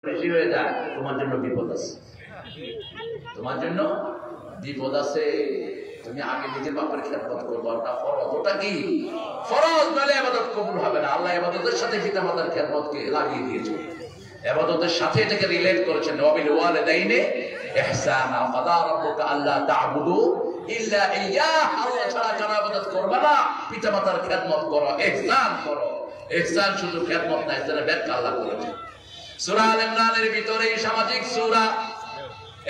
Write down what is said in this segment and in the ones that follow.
বেশি হয়ে যায়, তোমার জন্য বিপদ আছে, তোমার জন্য বিপদ আছে। তুমি আগে নিজের বাপের খেদমত করবো, ওটা ফরজ। ওটা কি ফরজ? নাহলে ইবাদত কবুল হবে না। আল্লাহ ইবাদতের সাথে পিতা মাতার খেদমতকে লাগিয়ে দিয়েছে, ইবাদতের সাথে এটাকে রিলেট করেছেন। ওয়াবিল ওয়ালিদাইনি ইহসানা, ক্বাদা রাব্বুকা আল্লা তা'বুদু ইল্লা ইয়্যাহু, আল্লাহ ছাড়া কারো ইবাদত করবে না, পিতা মাতার খেদমত করো, ইহসান করো। ইহসান শুধু খেদমত না, এর ব্যাখ্যা আল্লাহ করেছেন সূরা আল ইমরানের ভিতরে। সামাজিক সূরা,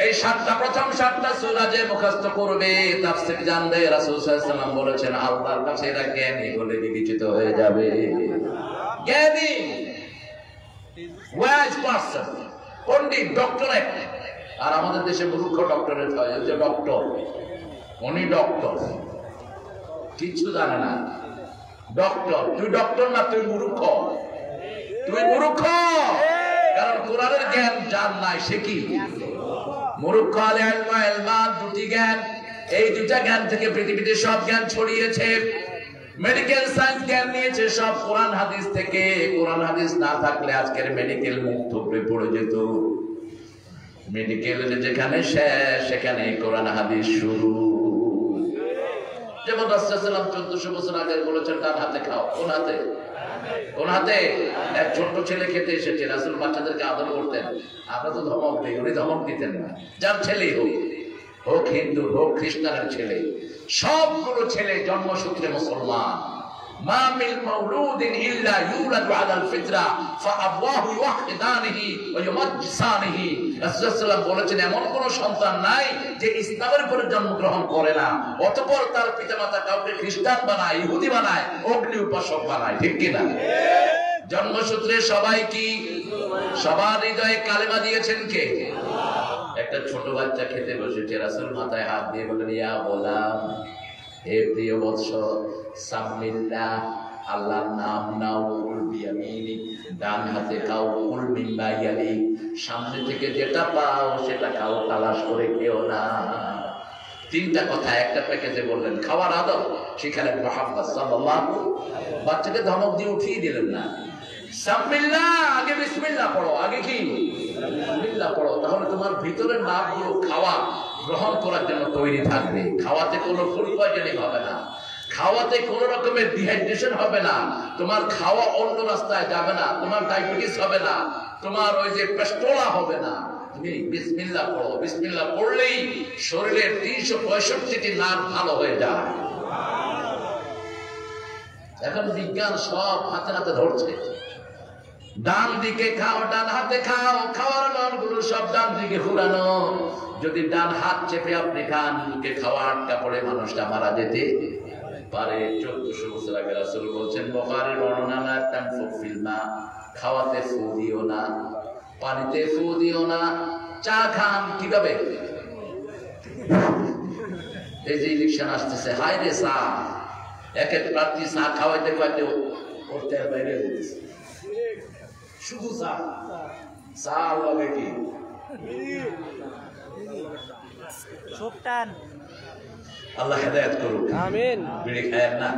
এই প্রথম 7টা সূরা যে মুখস্থ করবে, তাফসীর জানবে, রাসূল সাল্লাল্লাহু আলাইহি ওয়াসাল্লাম বলেছেন আল্লাহর কাছে এরা জ্ঞানী বলে বিবেচিত হয়ে যাবে। জ্ঞানী, ওয়াইজ পারসন, পণ্ডিত, ডক্টরেট। আর আমাদের দেশে মূর্খ ডক্টরেট হয়, যে ডক্টর, উনি ডক্টর, কিছু জানে না। ডক্টর, তুই ডক্টর না, তুই মূর্খ, তুই মূর্খ। কারণ কোরআনের জ্ঞান যার নাই সে কি মূর্খ। আল ইলমু ইলমান, দুটি জ্ঞান, এই দুটা জ্ঞান থেকে পৃথিবীতে সব জ্ঞান ছড়িয়েছে। মেডিকেল সায়েন্স জ্ঞান নিয়েছে সব কোরআন হাদিস থেকে। কোরআন হাদিস না থাকলে আজকের মেডিকেল মুখ থুবড়ে পড়ে যেত। মেডিকেলের যেখানে শেষ সেখানে কোরআন হাদিস শুরু। যেমন রাসূল সাল্লাল্লাহু আলাইহি ওয়াসাল্লাম 1400 বছর আগে বলেছেন ডান হাতে খাও। কোন হাতে? কোন হাতে? এক ছোট্ট ছেলে খেতে এসেছে, রাসূল বাচ্চাদেরকে আদর করতেন। আমরা তো ধমক দিই, উনি ধমক দিতেন না। যার ছেলেই হোক, হোক হিন্দু, হোক খ্রিস্টানের ছেলে, সবগুলো ছেলে জন্মসূত্রে মুসলমান। মা মিন মাউলুদিন ইল্লা ইউলাদু আলাল ফিতরা ফাআবওয়াহু ইউওয়াহিদানিহি ওয়া ইউমাজ্জিসানিহি। রাসূল সাল্লাল্লাহু আলাইহি বলেছেন এমন কোন সন্তান নাই যে ইসলামের উপরে জন্মগ্রহণ করে না, অতঃপর তার পিতামাতা কাউকে খ্রিস্টান বানায়, ইহুদি বানায়, অগ্নি উপাসক বানায়। ঠিক কি না? জন্মসূত্রে সবাই কি? সবার হৃদয়ে কালেমা দিয়েছেন কে? একটা ছোট বাচ্চা খেতে বসেছে, রাসূল মাথায় হাত দিয়ে বলেন ইয়া গোলাম, হে প্রিয় বৎস, সামিল্লাহ, আল্লাহর নাম নাও, কুল বিয়ামিনিক, ডান হাতে খাও, কুল মিম্মা ইয়ালিক, সামনে থেকে যেটা পাও সেটা খাও, তালাশ করে খেও না। 3টা কথা একটা প্যাকেজে বললেন। খাওয়ার আদব শিখালেন মুহাম্মদ সাল্লাল্লাহু। বাচ্চাকে ধমক দিয়ে উঠিয়ে দিলেন না। সামিল্লাহ, আগে বিসমিল্লাহ পড়ো। আগে কি? বিসমিল্লাহ পড়ো। তাহলে তোমার ভিতরের নামগুলো খাওয়া গ্রহণ করার জন্য তৈরি থাকবে। খাওয়াতে কোনো ফুড পয়জনিং হবে না, খাওয়াতে কোন রকমের ডিহাইড্রেশন হবে না, তোমার খাওয়া অন্য রাস্তায় যাবে না, তোমার ডায়াবেটিস হবে না, তোমার ওই যে পেস্টোলা হবে না। তুমি বিসমিল্লাহ পড়ো। বিসমিল্লাহ পড়লেই শরীরের 365টি নার্ভ ভালো হয়ে যায়। এখন বিজ্ঞান সব হাতে হাতে ধরছে। ডান দিকে খাও, ডান হাতে খাও, খাওয়ার নলগুলো সব ডান দিকে ঘুরানো। যদি ডান হাত চেপে আপনি খান, মুখে খাওয়া আটকা পড়ে মানুষটা মারা যেতে পারে। 1400 বছর আগে রাসূল বলছেন, বুখারীর বর্ণনা, লা তানফুক ফিল মা, খাওয়াতে ফু দিও না, পানিতে ফু দিও না। চা খান কিভাবে? এই যে ইলেকশন আসতেছে, হায় রে চা, এক এক প্রার্থী চা খাওয়াইতে খাওয়াইতে করতে বাইরে যেতেছে, শুধু চা। চা লাগে কি? আল্লাহ হেদায়েত করুক, আমিন। বিড়ি খায় না।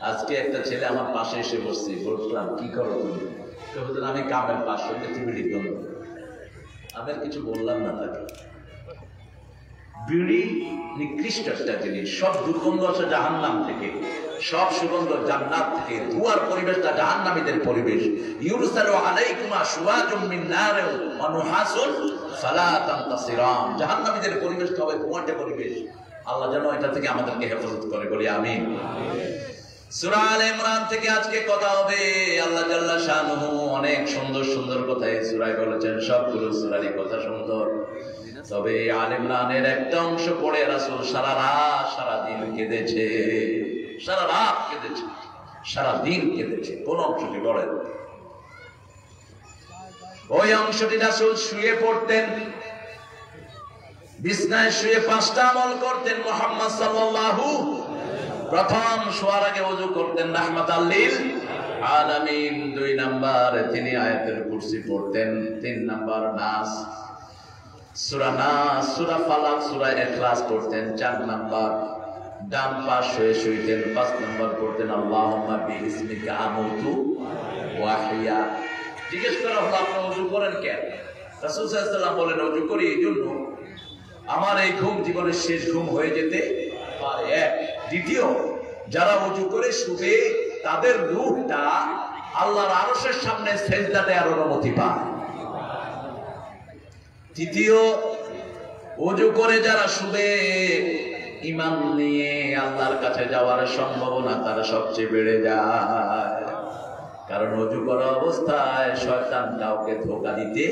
আজকে একটা ছেলে আমার পাশে এসে বসছে, বললাম কি করো তুমি? আমি কামের পাশ হতে বিড়ি করব। আমি আর কিছু বললাম না তাকে। বিড়ি নিকৃষ্ট একটা জিনিস, সব দুর্গন্ধ আছে জাহান্নাম থেকে, সব সুগন্ধ জান্নাত থেকে। ধোঁয়ার পরিবেশটা জাহান্নামীদের পরিবেশ। ইউরসালু আলাইকুমা শুওয়াজুম মিন নারিন ওয়া নুহাসুন ফালা তানতাসিরান। জাহান্নামীদের পরিবেশটা হবে ধোঁয়াটে পরিবেশ। আল্লাহ যেন এটা থেকে আমাদেরকে হেফাজত করে, বলি আমিন। সূরা আলে ইমরান থেকে আজকে কথা হবে। আল্লাহ জাল্লা শানুহু অনেক সুন্দর সুন্দর কথা এই সূরায় বলেছেন। সবগুলো সূরারই কথা সুন্দর, তবে আলে ইমরানের একটা অংশ পড়ে রাসূল সারা দিন কেঁদেছে। সারা রাত কেঁদেছে, সারা দিন কেঁদেছে। কোন অংশটি বলেন? ওই অংশটি রাসূল শুয়ে পড়তেন, বিছনায় শুয়ে 5টা আমল করতেন মুহাম্মদ সাল্লাল্লাহু। প্রথম শোয়ার আগে ওযু করতেন রাহমাতাল লিল আলামিন। 2 নাম্বার তিনি আয়াতুল কুরসি পড়তেন। 3 নাম্বার নাস, সূরা নাস, সূরা ফালাক, সূরা ইখলাস পড়তেন। 4 নাম্বার ডান পাশ হয়ে শুইতেন। 5 নাম্বার পড়তেন আল্লাহুম্মা বিইসমিকা আমুতু ওয়া আহইয়া। জিজ্ঞেস করা হলো আপনি ওযু করেন কেন? রাসূল সাল্লাল্লাহু আলাইহি ওয়াসাল্লাম বলেন ওযু করি এই জন্য আমার এই ঘুম জীবনের শেষ ঘুম হয়ে যেতে পারে। এক। দ্বিতীয়, যারা ওযু করে শুবে তাদের রূহটা আল্লাহর আরশের সামনে সেজদা দেওয়ার অনুমতি পায়। তৃতীয়, ওযু করে যারা শুবে ঈমান নিয়ে আল্লাহর কাছে যাওয়ার সম্ভাবনা তার সবচেয়ে বেড়ে যায়। কারণ ওযু করা অবস্থায় শয়তান কাউকে ধোঁকা দিতে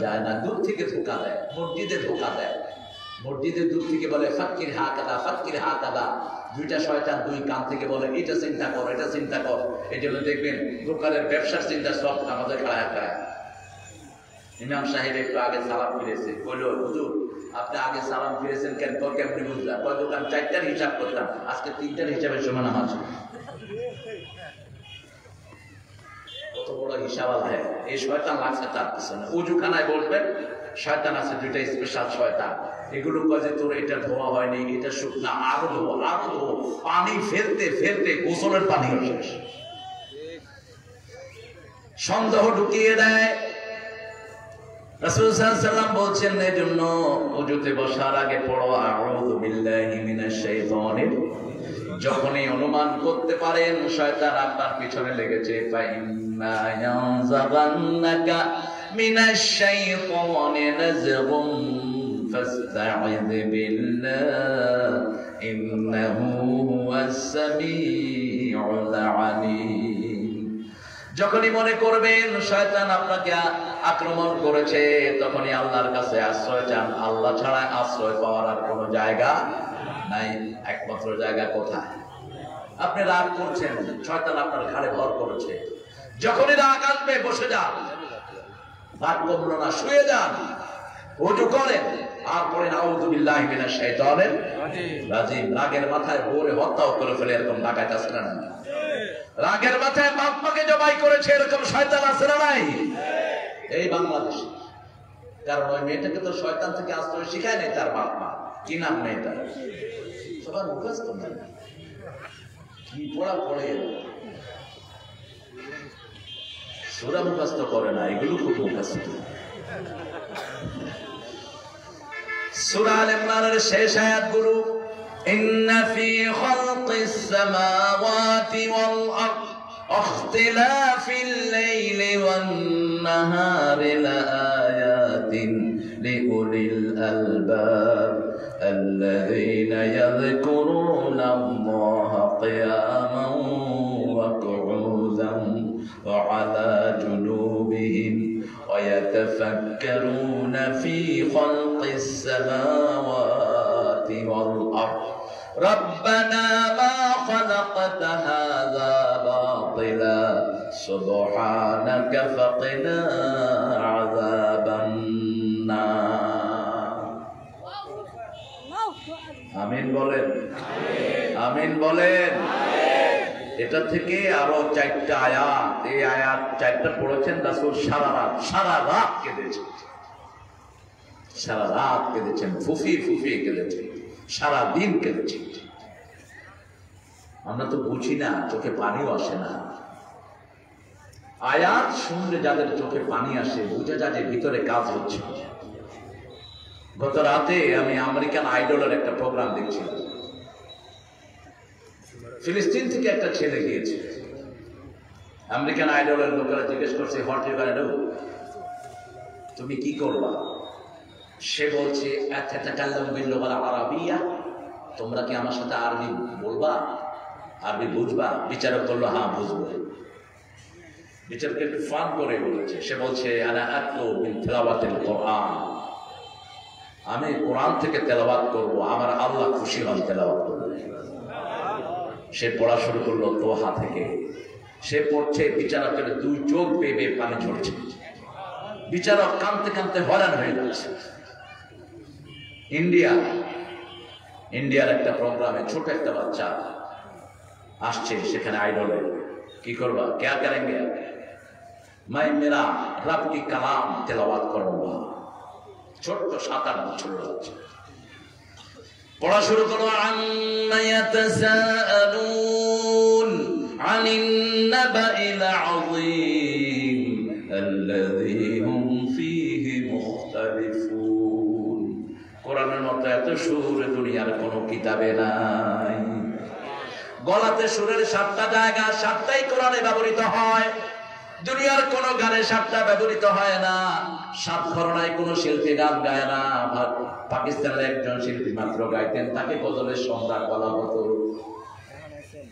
যায় না, দূর থেকে ধোঁকা দেয়। মসজিদে ধোঁকা দেয়, মসজিদে দূর থেকে বলে ফাক্কির হা কাদা, ফাক্কির হা কাদা। দুইটা শয়তান দুই কান থেকে বলে এটা চিন্তা কর, এটা চিন্তা কর। এই জন্য দেখবেন দোকানের ব্যবসার চিন্তা সব আমাদের খাড়ায় খাড়ায়। ইমাম সাহেব একটু আগে সালাম ফিরেছে, বলল হুজুর আপনি আগে সালাম ফিরেছেন কেন? কেমনি বুঝলাম? দোকান 4টার হিসাব করতাম, আজকে 3টার হিসাবের সময় নামাজ। কত বড় হিসাব আল্লাহ! এই শয়তান লাগছে তার পিছনে। উজুখানায় বলবেন শয়তান আছে দুইটা স্পেশাল শয়তান, এগুলো কয় যে তোর এটা ধোয়া হয়নি, এটা শুকনা, আরো ধোয়া, আরো ধোয়া। পানি ফেলতে ফেলতে গোসলের পানি শেষ। সন্দেহ ঢুকিয়ে দেয়। রাসূল সাল্লাল্লাহু আলাইহি ওয়াসাল্লাম বলছেন এজন্য ওযুতে বসার আগে পড়ো আউযু বিল্লাহি মিনাশ শাইতানির। যখনই অনুমান করতে পারেন শয়তান আপনার পিছনে লেগেছে, ফাইন্না ইয়ানজাগান্নাকা মিনাশ শাইতানি নাযগুন ফাসতাইয বিল্লাহ ইন্নাহু হুয়াস সামিউল আলীম। যখনই মনে করবেন শয়তান আপনাকে আক্রমণ করেছে তখনই আল্লাহর কাছে আশ্রয় চান। আল্লাহ ছাড়া আশ্রয় পাওয়ার আর কোনো জায়গা নাই। একমাত্র জায়গা কোথায়? আপনি রাগ করছেন, শয়তান আপনার ঘাড়ে ভর করেছে। যখনই রাগ আসবে বসে যান, রাগ কমলো না শুয়ে যান, ওযু করেন আর পড়েন আউযু বিল্লাহি মিনাশ শাইতানির রাজিম। রাগের মাথায় ভোরে হত্যাও করে ফেলে এরকম ডাকাত আছে না? রাগের মাথায় বাপ মাকে জবাই করেছে এরকম শয়তান আছে না নাই? এই বাংলাদেশে। কারণ ওই মেয়েটাকে তো শয়তান থেকে আশ্রয় শিখায় নাই তার বাপ মা। কি নাম মেয়েটা? সবার মুখস্থ নাই, কি পড়া পড়ে সূরা মুখস্থ করে না, এগুলো খুব মুখস্থ। সূরা আল ইমরানের শেষ আয়াতগুলো ইন্না ফি খালকিস সামাওয়াতি ওয়াল আরদ ইখতিলাফিল লাইলি ওয়ান নাহারি লাআয়াতিন লিউলিল আলবাব الذين يذكرون الله قياما وقعودا وعلى جنوبهم ويتفكرون في خلق السماوات والأرض ربنا ما خلقت هذا باطلا سبحانك فقنا عذاب النار। আমিন বলেন, আমিন বলেন। এটা থেকে আরো 4টা আয়াত, এই আয়াত 4টা পড়েছেন রাসূল সারা রাত কেঁদেছেন, সারা রাত কেঁদেছেন, ফুফি ফুফি কেঁদেছেন, সারা দিন কেঁদেছেন। আমরা তো বুঝি না, চোখে পানিও আসে না। আয়াত শুনলে যাদের চোখে পানি আসে বুঝা যায় যে ভিতরে কাজ হচ্ছে। গত রাতে আমি আমেরিকান আইডলের একটা প্রোগ্রাম দেখছিলাম। ফিলিস্তিন থেকে একটা ছেলে গিয়েছে। আমেরিকান আইডলের লোকেরা জিজ্ঞেস করছে হোয়াট ইউ গোনা ডু, তুমি কি করবা? সে বলছে আতাকাল্লামু বিল লুগাল আরাবিয়া, তোমরা কি আমার সাথে আরবি বলবা, আরবি বুঝবা? বিচারক বলল হ্যাঁ বুঝবো। বিচারক একটু ফান করে বলেছে, সে বলছে আনা আতলু মিন তিলাওয়াতিল কোরআন, আমি কোরআন থেকে তেলাওয়াত করব, আমার আল্লাহ খুশি হন তেলাওয়াত করব। সে পড়া শুরু করলো তোহা থেকে। সে পড়ছে, বিচারকের 2 চোখ বেয়ে পানি ঝরছে। বিচারক কাঁদতে কাঁদতে হয়রান হয়ে যাচ্ছে। ইন্ডিয়ার একটা প্রোগ্রামে ছোট একটা বাচ্চা আসছে, সেখানে আইডলে কি করবা, ক্যা করেंगे मैं मेरा रब की कलाम তেলাওয়াত কरूंगा। ছোট্ট 7-8 বছর বাচ্চা পড়া শুরু করলো আম্মা ইয়াতাসাআলুন আনিন নাবাইল আযীম সুর দুনিয়ার কোনো কিতাবে নাই। গলাতে সুরের 7টা জায়গা, 7টাই কোরআনে ব্যবহৃত হয়। দুনিয়ার কোন গানে 7টা ব্যবহৃত হয় না। 7 ঘরানায় কোন শিল্পী গান গায় না। পাকিস্তানের একজন শিল্পী মাত্র গাইতেন, তাকে গজলের সম্রাট বলা হতো।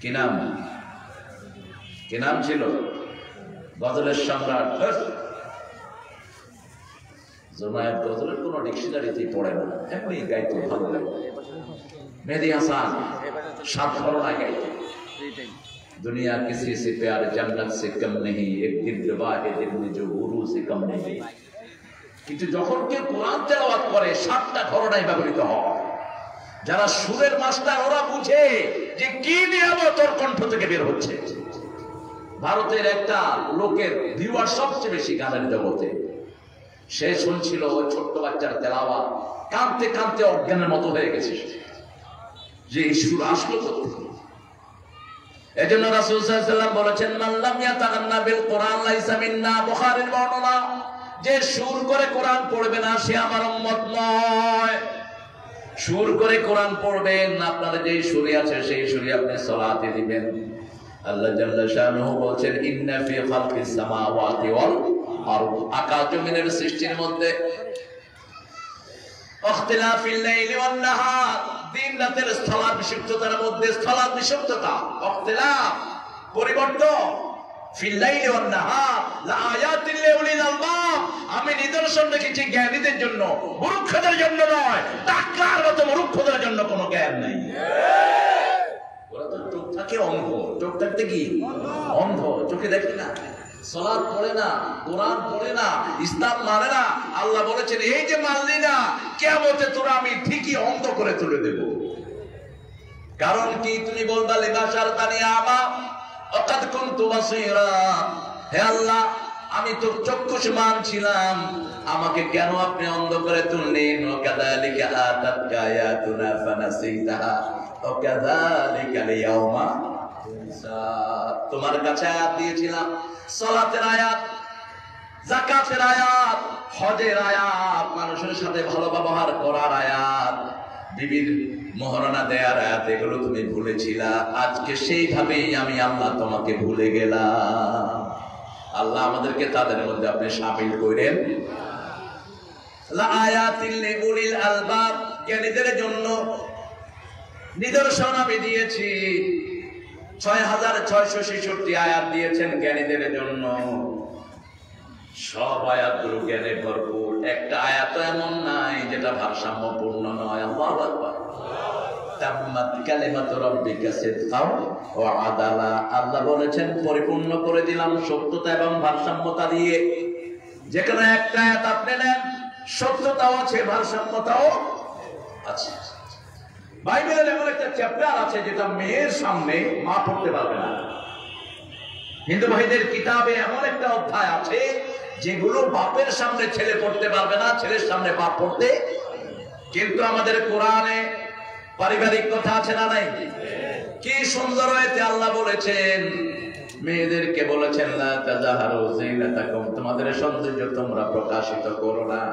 কি নাম? কি নাম ছিল? গজলের সম্রাট। জোনায়েদ গজলের কোন ডিকশনারিতেই পড়ে না, এমনি গাইতো, ভালো লাগে। মেহেদী হাসান 7 ঘরানায় গাইতো। दुनिया किसी से प्यार जन्नत से कम नहीं, एक दिल वाहिद में जो गुरु से कम नहीं। কিন্তু যখন কেউ কোরআন তেলাওয়াত করে 7টা ঘরানায় ব্যবহৃত হয়। যারা সুরের মাস্টার ওরা বুঝে যে কি নিয়ামত ওর কণ্ঠ থেকে বের হচ্ছে। ভারতের একটা লোকের ভিউয়ার সবচেয়ে বেশি গানের জগতে, সে শুনছিল ওই ছোট্ট বাচ্চার তেলাওয়াত, কাঁদতে কাঁদতে অজ্ঞানের মতো হয়ে গেছে যে এই সুর আসলো কোথা। এজন্য রাসূল সাল্লাল্লাহু আলাইহি ওয়াসাল্লাম বলেছেন, মান লাম ইয়াতাগান্না বিল কোরআন লাইসা মিন্না। বুখারীর বর্ণনা, যে সুর করে কোরআন পড়বে না সে আমার উম্মত নয়। সুর করে কোরআন পড়বেন, আপনার যেই সুরে আছে সেই সুরে আপনি সালাতে দিবেন। আল্লাহ জাল্লা শানুহু বলেন, ইন্না ফি খালকিস সামাওয়াতি ওয়াল আরদ, আকাশ জমিনের সৃষ্টির মধ্যে ইখতিলাফিল লাইলি ওয়ান নাহার, দিন রাতের স্থলার বিশুদ্ধতার মধ্যে, স্থলার বিশুদ্ধতা, ইখতিলাফ, পরিবর্তন, ফিল লাইলি ওয়ান নাহার লাআয়াতিন লিউলিল আলবাব, আমি নিদর্শন রেখেছি জ্ঞানীদের জন্য, মূর্খদের জন্য নয়। টাকলার মতো মূর্খদের জন্য কোনো জ্ঞান নাই। ওরা তো চোখ থাকে অন্ধ, চোখ থাকতে কি অন্ধ, চোখে দেখে না, সালাত পড়ে না, কোরআন পড়ে না, ইসলাম মানে না। আল্লাহ বলেছেন, এই যে মানলি না, কিয়ামতে তোরা আমি ঠিকই অন্ধ করে তুলে দেব। কারণ কি? তুমি বলবা লিবাশার তানিয়া আমা ওয়াকাদ কুনতু বাসীরা, হে আল্লাহ আমি তো চক্ষুষ্মান ছিলাম, আমাকে কেন আপনি অন্ধ করে তুললেন? ওয়াকাযালিকা আতাতকা আয়াতুনা ফানাসিতাহা ওয়াকাযালিকা লিয়াউমা তুনসা, তোমার কাছে আয়াত দিয়েছিলাম, সালাতের আয়াত, যাকাতের আয়াত, হজের আয়াত, মানুষের সাথে ভালো ব্যবহার করার আয়াত, বিবির মোহরানা দেয়ার আয়াত, এগুলো তুমি ভুলেছিলা। আজকে সেইভাবেই আমি আল্লাহ তোমাকে ভুলে গেলাম। আল্লাহ আমাদেরকে তাদের মধ্যে আপনি শামিল করেন। লাআয়াতিল লিউলিল আলবাব, জ্ঞানীদের জন্য নিদর্শন আমি দিয়েছি। 6666 আয়াত দিয়েছেন জ্ঞানীদের জন্য। সব আয়াতগুলো জ্ঞানে ভরপুর, একটা আয়াত এমন নাই যেটা ভারসাম্যপূর্ণ নয়। আল্লাহু আকবার। তাম্মাত কালিমাতু রাব্বিকা সিদকাও ওয়া আদালা, আল্লাহ বলেছেন পরিপূর্ণ করে দিলাম সত্যতা এবং ভারসাম্যতা দিয়ে। যেখানে একটা আয়াত আপনি নেন, সত্যতাও আছে, ভারসাম্যতাও আছে। বাইবেলের এমন একটা চ্যাপ্টার আছে যেটা মেয়ের সামনে মা পড়তে পারবে না। হিন্দু ভাইদের কিতাবে এমন একটা অধ্যায় আছে যেগুলো বাপের সামনে ছেলে পড়তে পারবে না, ছেলের সামনে বাপ পড়তে। কিন্তু আমাদের কোরআনে পারিবারিক কথা আছে না নাই? কি সুন্দর হয়েছে আল্লাহ বলেছেন, মেয়েদেরকে বলেছেন লা তাজাহারু যিনাতাকুম, তোমাদের সৌন্দর্য তোমরা প্রকাশিত করো না।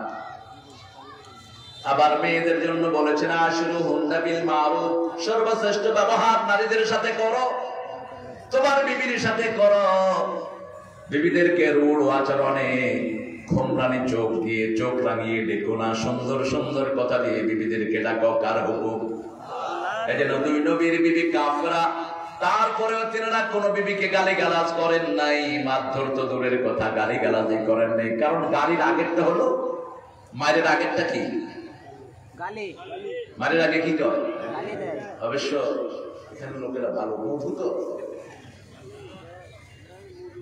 আবার মেয়েদের জন্য বলেছেন আশরুহুন্না বিল মারুফ, সর্বশ্রেষ্ঠ ব্যবহার নারীদের সাথে করো, তোমার বিবির সাথে করো। বিবিদেরকে রূঢ় আচরণে খোমরানি চোখ দিয়ে চোখ রাঙিয়ে ডেকো না, সুন্দর সুন্দর কথা দিয়ে বিবিদেরকে ডাকো। কার হুকুম? এই জন্য 2 নবীর বিবি কাফরা, তারপরেও তিনারা কোনো বিবিকে গালিগালাজ করেন নাই। মারধর তো দূরের কথা, গালিগালাজই করেন নাই। কারণ গালির আগেরটা হলো, মায়ের আগেরটা কি? গালি। মায়ের আগে কি করে? অবশ্য এখানে লোকেরা ভালো বন্ধু তো,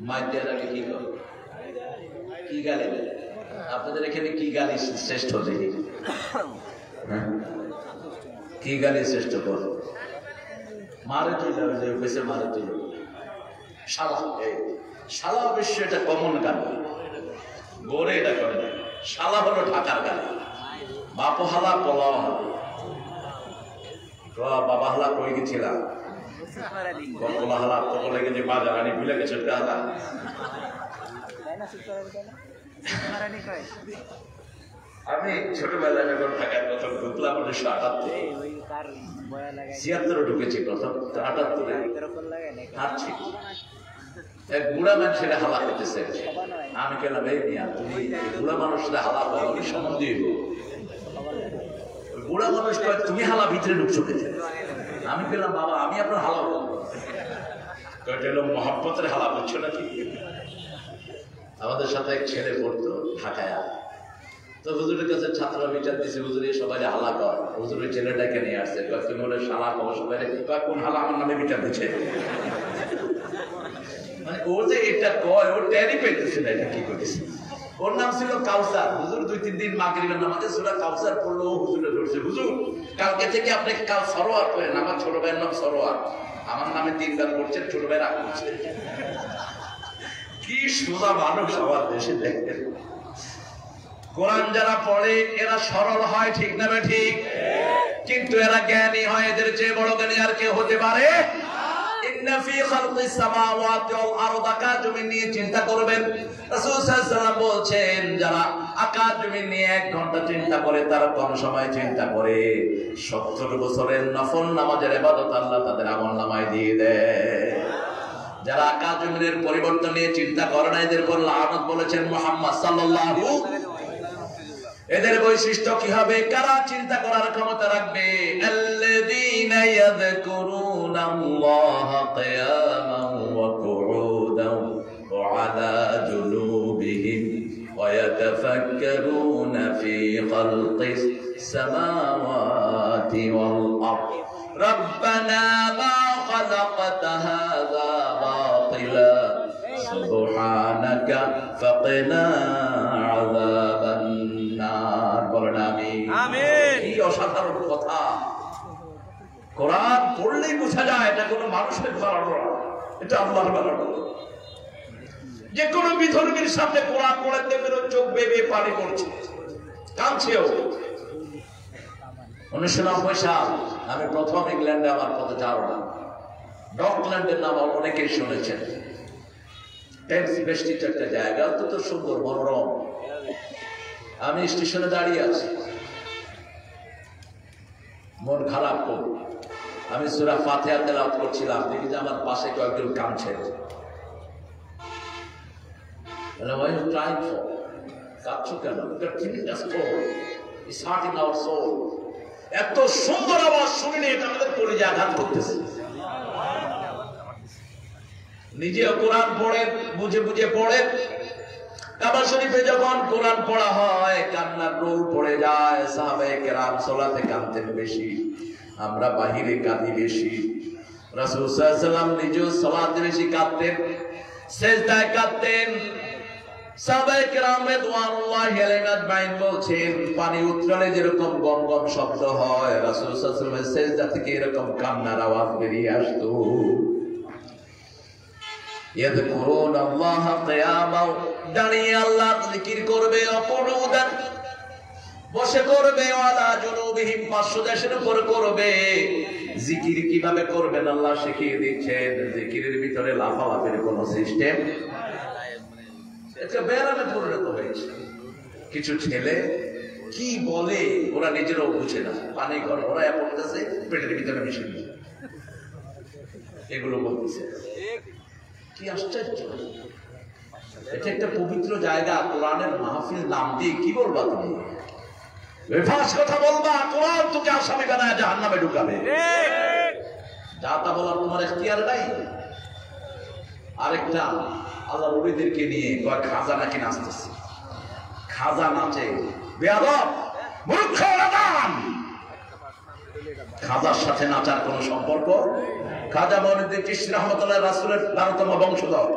মায়ের আগে কি করে? কি গালি দেয়? আপনাদের এখানে কি গালি শ্রেষ্ঠ দেখি? কি গালি শ্রেষ্ঠ করে? মারে তুই যাবে যে বেশি মারে তুই শালা, শালা অবশ্য এটা কমন গালি, গোরে এটা করে না। শালা হলো ঢাকার গালি। বাপ হালা পোলাও হালা, বাবা হালা কই গেছিলাম, পোলা হালা তো বলে গেছে বাজার আনি ভুলে গেছে হালা। আমি ছোটবেলায় যখন ঢাকায় প্রথম ঢুকলাম 1978 ঢুকেছি প্রথম, 78 হাঁটছি, এক বুড়া মানুষেরা হালা করতেছে। আমি গেলাম, এই মিয়া তুমি বুড়া মানুষরা হালা করো, আমি সম্বন্ধ দিব। বুড়া মানুষ কয় তুমি হালা ভিতরে ঢুকছো খেতে। আমি গেলাম, বাবা আমি আপনার হালা করবো। মহাব্বতের হালা বুঝছো নাকি? আমাদের সাথে এক ছেলে পড়তো ঢাকায়, তো হুজুরের কাছে ছাত্ররা বিচার দিচ্ছে, হুজুরে সবাই হালা কর। হুজুরের ছেলেটাকে নিয়ে আসছে, তুমি বলে শালা কর সবাই, কোন হালা আমার নামে বিচার দিচ্ছে। মানে ও যে এটা কয়, ও টেরি পেতেছে না এটা কি করেছে। ওর নাম ছিল কাউসার। হুজুর 2-3 দিন মাগরিবের নামাজে সূরা কাউসার পড়লো, হুজুরে ধরছে, হুজুর কালকে থেকে আপনি কাল সরোয়ার করেন। আমার ছোট ভাইয়ের নাম সরোয়ার, আমার নামে 3 বার করছেন, ছোট ভাই রাগ করছে। কি সোজা মানুষ আমার দেশে দেখেন। কোরআন যারা পড়ে এরা সরল হয়, ঠিক না ঠিক? কিন্তু এরা জ্ঞানী হয়, এদের চেয়ে বড় জ্ঞানী আর কেউ হতে পারে। ইন্না ফি খালকিস সামাওয়াতি ওয়াল আরদি, আকাশ জমিন নিয়ে চিন্তা করবেন। রাসূল সাল্লাল্লাহু আলাইহি ওয়াসাল্লাম বলছেন, যারা আকাশ জমিন নিয়ে 1 ঘন্টা চিন্তা করে, তারা কম সময় চিন্তা করে 70 বছরের নফল নামাজের ইবাদত আল্লাহ তাদের আমলনামায় দিয়ে দেয়। যারা আকাশ জমিনের পরিবর্তন নিয়ে চিন্তা করে না, এদের উপর লানত বলেছেন মুহাম্মদ সাল্লাল্লাহু। এদের বৈশিষ্ট্য কি হবে? কারা চিন্তা করার ক্ষমতা রাখবে? আল্লাযীনা ইয়াযকুরুনাল্লাহা কিয়ামান ওয়া কুউদান ওয়া আলা জুনুবিহিম ওয়া ইয়াতাফাক্কারুনা ফি খালকিস সামাওয়াতি ওয়াল আরদ রাব্বানা মা খালাকতা হাযা বাতিলা সুবহানাকা ফাকিনা আযাবান নার। বলেন আমিন। কি অসাধারণ কথা! কোরআন পড়লেই বোঝা যায় এটা কোনো মানুষের বানানো না, এটা আল্লাহর বানানো। যে কোনো বিধর্মীর সামনে কোরআন পড়ে দেখবেন চোখ বেয়ে পানি পড়ছে, কাঁদছেও। 1990 সাল আমি প্রথম ইংল্যান্ডে আমার পথে ধারণা, ডকল্যান্ডের নাম অনেকেই শুনেছেন। টেমস বেষ্টিত একটা জায়গা, অত্যন্ত সুন্দর মনোরম। আমি স্টেশনে দাঁড়িয়ে আছি, মন খারাপ করব। আমি সূরা ফাতিহা তেলাওয়াত করছিলাম, দেখি যে আমার পাশে কয়েকজন কাঁদছে। কাঁদছো কেন? এত সুন্দর আওয়াজ শুনিনি, এটা আমাদের কলিজায় আঘাত করতেছে। নিজেও কোরআন পড়েন, বুঝে বুঝে পড়েন। কাবা শরীফে যখন কোরআন পড়া হয়, কান্নার রোল পড়ে যায়। সাহাবায়ে কেরাম সালাতে কাঁদতেন বেশি, আমরা বাহিরে কাঁদি বেশি। রাসূল সাল্লাল্লাহু আলাইহি ওয়াসাল্লাম নিজেও সালাতে বেশি কাঁদতেন, সিজদায় কাঁদতেন। সাহাবায়ে কেরাম রিদওয়ানুল্লাহি আলাইহিম আজমাইন বলছেন, পানি উতরালে যেরকম গম গম শব্দ হয়, রাসূল সাল্লাল্লাহু আলাইহি ওয়াসাল্লামের সিজদা থেকে এরকম কান্নার আওয়াজ বেরিয়ে আসতো। ইয়াযকুরুনাল্লাহা কিয়ামান, দাঁড়িয়ে আল্লাহর জিকির করবে, অকুউদান বসে করবে, ওয়ালা জুনুবিহিম পার্শ্বদেশের উপর করবে। জিকির কিভাবে করবেন আল্লাহ শিখিয়ে দিচ্ছেন। জিকিরের ভিতরে লাফালাফির কোনো সিস্টেম, এটা বেরামে পরিণত হয়েছে। কিছু ছেলে কি বলে ওরা নিজেরাও বুঝে না, পানি ঘর ওরা পড়তেছে, পেটের ভিতরে মিশে গেছে, এগুলো বলতেছে। কি আশ্চর্য! এটা একটা পবিত্র জায়গা, কোরআনের মাহফিল নাম দিয়ে কি বলবা তুমি? বেফাস কথা বলবা, কোরআন তোকে আসামি বানায় জাহান্নামে ঢুকাবে। যা তা বলার তোমার এখতিয়ার নাই। আরেকটা আল্লাহর ওলিদেরকে নিয়ে কয় খাজা নাকি নাচতেছে, খাজা নাচে, বেয়াদব মূর্খ নাদান। খাজার সাথে নাচার কোন সম্পর্ক? খাজা মঈনুদ্দিন চিশতি রাহমাতুল্লাহ রাসূলের 12তম বংশধর,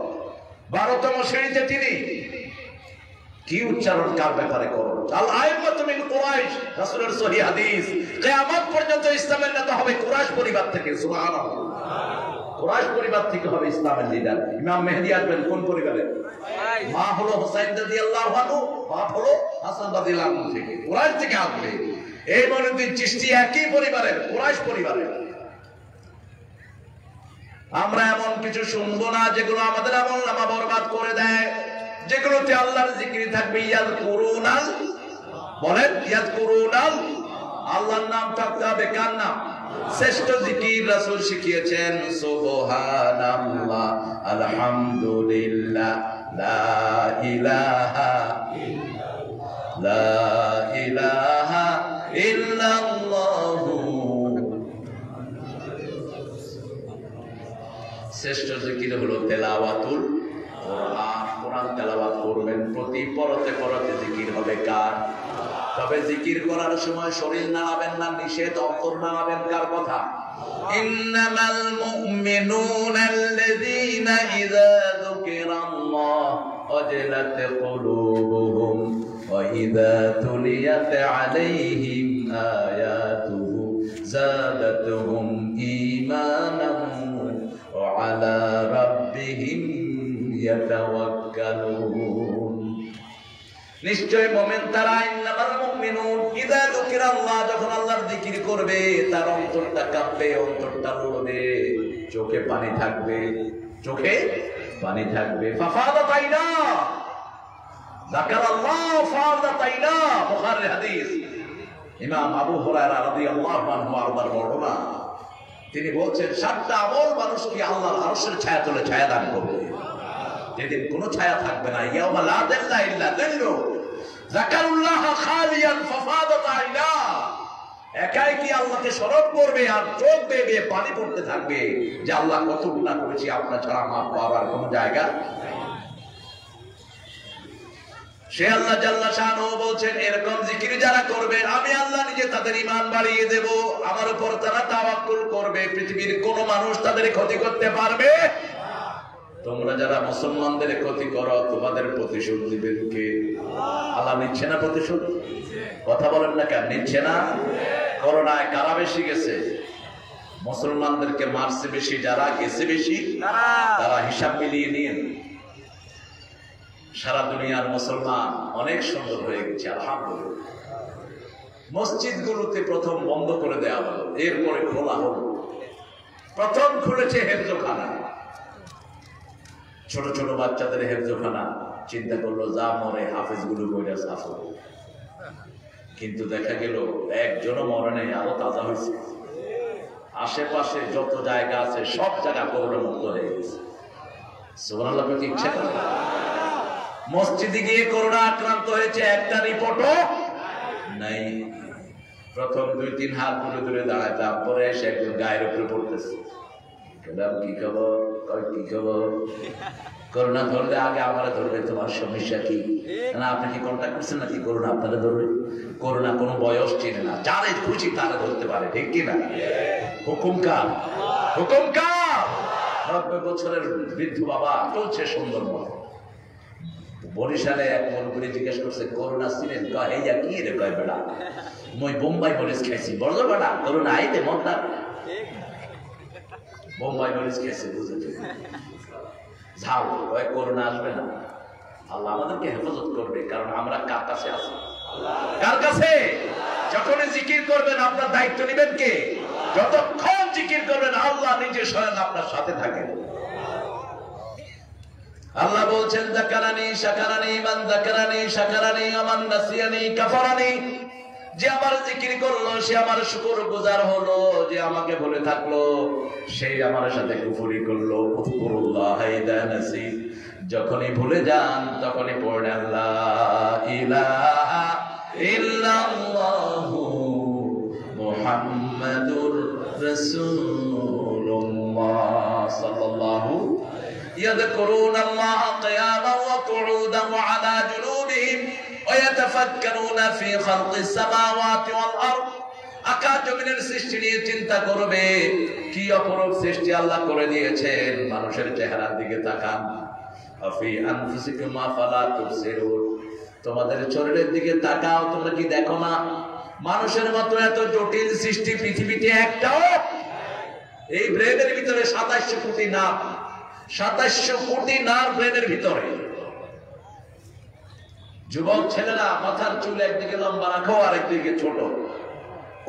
12তম শ্রেণীতে তিনি। কি উচ্চারণ কার ব্যাপারে করো? আল আইম্মাতু মিন কুরাইশ, রাসূলের সহিহ হাদিস, কিয়ামত পর্যন্ত ইসলামের নেতা হবে কুরাইশ পরিবার থেকে। সুবহানাল্লাহ, কুরাইশ পরিবার থেকে হবে ইসলামের লিডার। ইমাম মেহেদী আসবেন কোন পরিবারে? মা হলো হুসাইন রাদিয়াল্লাহু আনহু, বাপ হলো হাসান রাদিয়াল্লাহু আনহু থেকে, কুরাইশ থেকে আসবে। এই মঈনুদ্দিন চিশতি একই পরিবারের, কুরাইশ পরিবারের। আমরা এমন কিছু শুনবো না যেগুলো আমাদের আমলনামা বরবাদ করে দেয়, যেগুলোতে আল্লাহর জিকির থাকবে। ইয়াযকুরুনাল, বলেন ইয়াজকুরুনাল, আল্লাহর নাম থাকতে হবে। কার নাম? শ্রেষ্ঠ জিকির রাসূল শিখিয়েছেন সুবহানাল্লাহ, আলহামদুলিল্লাহ, লা ইলাহা ইল্লাল্লাহু। শ্রেষ্ঠ জিকির হলো তেলাওয়াতুল কোরআন। কোরআন তেলাওয়াত করবেন, প্রতি পরতে পরতে জিকির হবে কার? তবে জিকির করার সময় শরীর নাড়াবেন না, নিষেধ। অন্তর নাড়াবেন কার কথা? ইন্নামাল মুমিনুনা আল্লাযীনা ইযা যুকিরাল্লাহ ওয়াজিলাত কুলুবুহুম ওয়া ইযা তুলিয়াত আলাইহিম আয়াতুহু যাদাতুহুম ঈমানান ওয়া আলা রাব্বিহিম ইয়াতাওয়াক্কালুন। নিশ্চয় মুমিন তারা, ইন্নামাল মুমিনুন ইযা যুকিরাল্লাহ, যখন আল্লাহর জিকির করবে তার অন্তরটা কাঁপবে, অন্তরটা লড়বে, চোখে পানি থাকবে, চোখে পানি থাকবে। ফাফাদাত আইনা, যাকারাল্লাহ ফাফাদাত আইনা, বুখারীর হাদিস। ইমাম আবু হুরায়রা রাদিয়াল্লাহু আনহু আরবার বর্ণনা, তিনি বলছেন 7টা আমল মানুষকে আল্লাহর আরশের ছায়া তলে ছায়া দান করবে, যেদিন কোনো ছায়া থাকবে না। ইয়াউমা লা দিল্লা ইল্লা দিল্লু, যাকারুল্লাহ খালিয়ান ফাফাদাত আইনা, একাই কি আল্লাহকে স্মরণ করবে আর চোখ বেয়ে বেয়ে পানি পড়তে থাকবে যে আল্লাহ কত গুনাহ করেছি, আপনার ছাড়া আমার পাওয়ার কোনো জায়গা। সে আল্লাহ জাল্লা শাআনহু বলছেন, এরকম জিকির যারা করবে আমি আল্লাহ নিজে তাদের ঈমান বাড়িয়ে দেব, আমার উপর তারা তাওয়াক্কুল করবে, পৃথিবীর কোনো মানুষ তাদের ক্ষতি করতে পারবে। তোমরা যারা মুসলমানদের ক্ষতি করো, তোমাদের প্রতিশোধ দিবেন কে? আল্লাহ নিচ্ছে না প্রতিশোধ? কথা বলেন না কেন? নিচ্ছে না? করোনায় কারা বেশি গেছে? মুসলমানদেরকে মারছে বেশি যারা, গেছে বেশি তারা। হিসাব মিলিয়ে নিন। সারা দুনিয়ার মুসলমান অনেক সুন্দর হয়ে গেছে আলহামদুলিল্লাহ। মসজিদগুলোতে প্রথম বন্ধ করে দেওয়া হলো, এরপরে খোলা হলো। প্রথম খুলেছে হেফজখানা, ছোট ছোট বাচ্চাদের হেফজখানা। চিন্তা করলো যা মরে হাফেজগুলো বইটা সাফ হবে, কিন্তু দেখা গেল একজনও মরে নেই, আরো তাজা হয়েছে। আশেপাশে যত জায়গা আছে সব জায়গা করোনা মুক্ত হয়ে গেছে। সুবহানাল্লাহ, কি ইচ্ছা করে মসজিদে গিয়ে করোনা আক্রান্ত হয়েছে একটা রিপোর্টও নাই। প্রথম 2-3 হাত দূরে দূরে দাঁড়ায়, তারপরে এসে একজন গায়ের উপরে পড়তেছে। কি খবর? কি খবর? করোনা ধরলে আগে আমারে ধরবে, তোমার সমস্যা কি? না আপনি কি কন্টাক্ট করছেন নাকি করোনা আপনারা ধরবে? করোনা কোনো বয়স চিনে না, যারে খুশি তারা ধরতে পারে, ঠিক কিনা? হুকুম কার? হুকুম কার? 90 বছরের বৃদ্ধ বাবা চলছে সুন্দর মতো। বরিশালে এক মনপুরি জিজ্ঞেস করছে, করোনা চিনেন? কয় এই কি রে? কয় বেড়া মই বোম্বাই মরিচ খাইছি। বড় বেড়া করোনা আইতে মন না, বোম্বাই মরিচ খাইছে, বুঝেছে ঝাল। কয় করোনা আসবে না, আল্লাহ আমাদেরকে হেফাজত করবে। কারণ আমরা কার কাছে আছি? কার কাছে? যখনই জিকির করবেন আপনার দায়িত্ব নেবেন কে? যতক্ষণ জিকির করবেন আল্লাহ নিজে স্বয়ং আপনার সাথে থাকেন। আল্লাহ বলছেন, যাকারানি শাকারানি, মান যাকারানি শাকারানি ওয়া মান নাসিয়ানি কাফারানি। যে আমার জিকির করলো সে আমার শুকরগুজার হলো, যে আমাকে ভুলে থাকলো সেই আমার সাথে কুফরি করলো। উযকুরুল্লাহ ইযা নাসি, যখনই ভুলে যান তখনই পড়েন লা ইলাহা ইল্লাল্লাহু মুহাম্মাদুর রাসূলুল্লাহ সাল্লাল্লাহু ইয়াযকুরুনাল্লাহা কিয়ামান ওয়া কুউদান ওয়া আলা জুনুবিহিম ওয়া ইয়াতাফাক্কারুনা ফি খালকিস সামাওয়াতি ওয়াল আরদ। আকাশ জমিনের সৃষ্টি নিয়ে চিন্তা করবে, কি অপরূপ সৃষ্টি আল্লাহ করে দিয়েছেন। মানুষের চেহারার দিকে তাকান। আফি আনফুসিকুম আফালা তুবসিরুন, তোমাদের শরীরের দিকে তাকাও, তোমরা কি দেখো না মানুষের মতো এত জটিল সৃষ্টি পৃথিবীতে একটাও? এই ব্রেনের ভিতরে 2700 কোটি নার্ভ, 2700 কোটি নার্ভ ব্রেনের ভিতরে। যুবক ছেলেরা মাথার চুল একদিকে লম্বা রাখো আর একদিকে ছোট।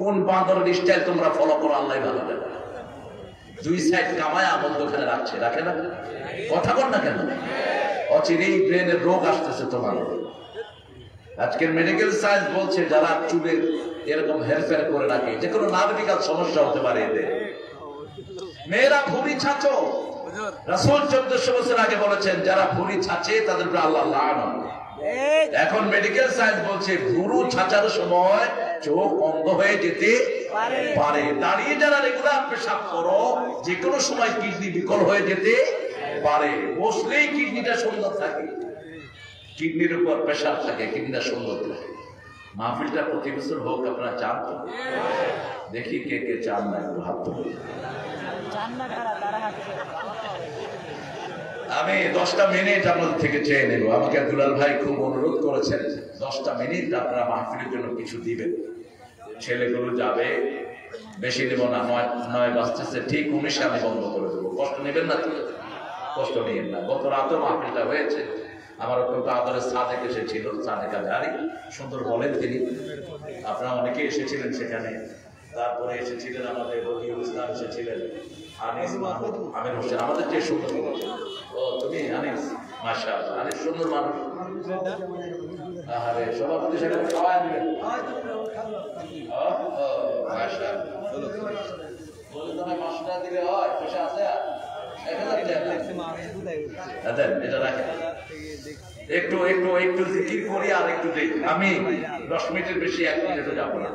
কোন বাঁদরের স্টাইল তোমরা ফলো করো আল্লাহ ভালো জানে। 2 সাইড কামায়া মধ্যখানে রাখছে, রাখে না? কথা বল না কেন? অচিরেই ব্রেনের রোগ আসতেছে তোমার। আজকের মেডিকেল সায়েন্স বলছে যারা চুলের এরকম হেরফের করে রাখে যে কোনো নার্ভিক্যাল সমস্যা হতে পারে এদের। মেয়েরা ভুঁড়ি ছাঁচো, রাসূল 1400 বছর আগে বলেছেন যারা ভুঁড়ি ছাঁচে তাদের উপর আল্লাহ লানত। এখন মেডিকেল সায়েন্স বলছে ভুরু ছাঁচার সময় চোখ অন্ধ হয়ে যেতে পারে। দাঁড়িয়ে যারা রেগুলার পেশাব করো যে কোনো সময় কিডনি বিকল হয়ে যেতে পারে। বসলেই কিডনিটা সুন্দর থাকে, কিডনির উপর প্রেশার থাকে, কিডনিটা সুন্দর থাকে। মাহফিলটা প্রতি বছর হোক, আপনারা চান তো? দেখি কে কে চান না, একটু হাত তুলুন। আমি 10টা মিনিট আপনাদের থেকে চেয়ে নেব। আমাকে দুলাল ভাই খুব অনুরোধ করেছেন 10টা মিনিট আপনারা মাহফিলের জন্য কিছু দিবেন। ছেলেগুলো যাবে, বেশি দেব না, 9 বাজতেছে, ঠিক 19 আমি বন্ধ করে দেবো। কষ্ট নেবেন না তো? কষ্ট নিয়েন না। গত রাতেও মাহফিলটা হয়েছে, আমার অত্যন্ত আদরের সাদেক এসেছিল, সাদেক আজহারি, সুন্দর বলেন তিনি। আপনারা অনেকে এসেছিলেন সেখানে। তারপরে এসেছিলেন আমাদের রবিউল ইসলাম, এসেছিলেন আনিস মাহমুদ, আমির হোসেন, আমাদের যে সুন্দর। ও তুমি আনিস, মাশাআল্লাহ, আনিস সুন্দর মানুষ। আরে সভাপতি সেখানে খাওয়া দিবেন। মাশাআল্লাহ, বলে তো 5 টাকা দিলে হয়, পয়সা আছে? এটা রাখেন। একটু একটু একটু জিকির করি আর একটু দেখি। আমি 10 মিনিটের বেশি 1 মিনিটও যাব না।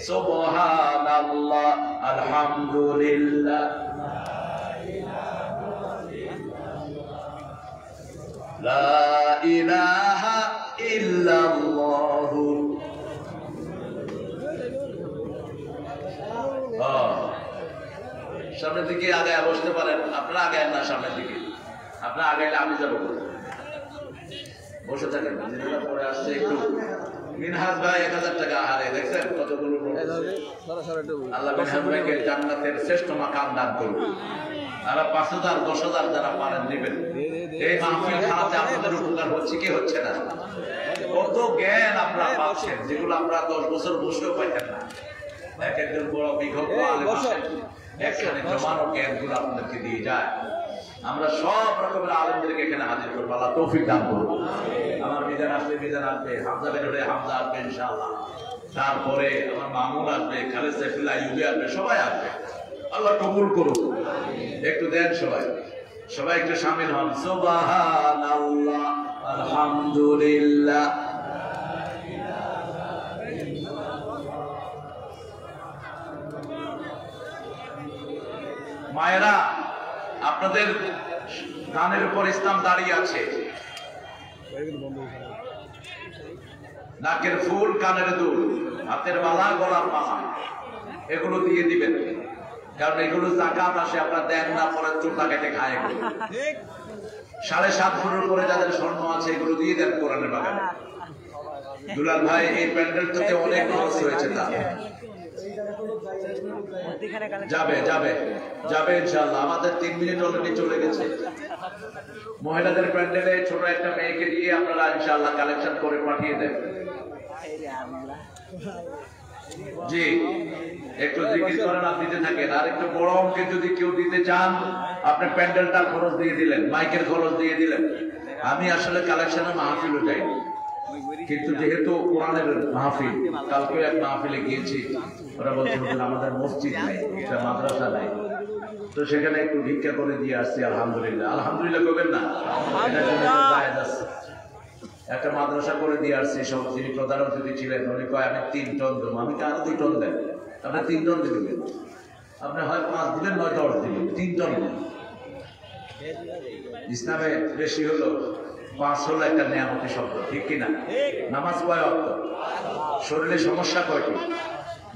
সুবহানাল্লাহ, আলহামদুলিল্লাহ, লা ইলাহা ইল্লাল্লাহ। সামনের দিকে আগে বসতে পারেন। আপনারা আগে না, সামনের দিকে আপনারা আগে আমি যাবো, বসে থাকেন। যেটা পরে আসছে একটু মিনহাজ ভাই 1000 টাকা হারে, দেখছেন কতগুলো। আল্লাহ মিনহাজ ভাইকে জান্নাতের শ্রেষ্ঠ মাকাম দান করুন। আর 5000 10,000 যারা পারেন দিবেন। এই মাহফিল খানাতে আপনাদের উপকার হচ্ছে কি হচ্ছে না? কত জ্ঞান আপনারা পাচ্ছেন যেগুলো আপনারা 10 বছর বসেও পাইতেন না। এক একজন বড় বিজ্ঞ আলেম আছেন, একখানে জমানো জ্ঞানগুলো আপনাদেরকে দিয়ে যায়। আমরা সব রকমের আলেমদেরকে এখানে হাজির করবো, আল্লাহ তৌফিক দান করুন। আমার মিজান আসবে, মিজান আসবে, হামজা বের হলে হামজা আসবে ইনশাআল্লাহ। তারপরে আমার মামুন আসবে, খালেদ সাইফুল্লাহ আইয়ুবী আসবে, সবাই আসবে। আল্লাহ কবুল করুন। একটু দেন সবাই, সবাই একটু শামিল হন। সুবহানাল্লাহ, আলহামদুলিল্লাহ, মায়েরা আপনাদের কানের উপর ইসলাম দাঁড়িয়ে আছে। নাকের ফুল, কানের দুল, হাতের মালা, গলার মালা, এগুলো দিয়ে দিবেন। কারণ এগুলো যাকাত আসে, আপনারা দেন না, পরে চোখা কেটে খায়। এগুলো 7.5 ফুটের উপরে যাদের স্বর্ণ আছে এগুলো দিয়ে দেন কোরআনের বাগানে। দুলাল ভাই এই প্যান্ডেলটাতে অনেক খরচ হয়েছে, তার যাবে যাবে যাবে ইনশাআল্লাহ। আমাদের 3 মিনিট অলরেডি চলে গেছে। মহিলাদের প্যান্ডেলে ছোট একটা মেয়েকে দিয়ে আপনারা ইনশাআল্লাহ কালেকশন করে পাঠিয়ে দেন। জি, একটু জিকির করেন আর দিতে থাকেন। আর একটু বড় অঙ্কে যদি কেউ দিতে চান, আপনি প্যান্ডেলটার খরচ দিয়ে দিলেন, মাইকের খরচ দিয়ে দিলেন। আমি আসলে কালেকশনের মাহফিলও যাইনি, কিন্তু যেহেতু কোরআনের মাহফিল, কালকে এক মাহফিলে গিয়েছি, ওরা বলছিল আমাদের মসজিদ নেই, এটা মাদ্রাসা নেই, তো সেখানে একটু ভিক্ষা করে দিয়ে আসছি। আলহামদুলিল্লাহ, আলহামদুলিল্লাহ করবেন না, এটা জায়েজ আছে। একটা মাদ্রাসা করে দিয়ে আসছি। সব যিনি প্রধান অতিথি ছিলেন উনি কয় আমি 3 টন দেবো। আমি আরো 2 টন দেন, আপনি 3 টন দিবেন। আপনি হয় 5 দিলেন, নয় 10 দিলেন, 3 টন দেন। ইসলামে বেশি হলো 5 হলো একটা নিয়ামতি শব্দ, ঠিক কিনা? নামাজ কয় ওয়াক্ত? শরীরে সমস্যা কয়টি?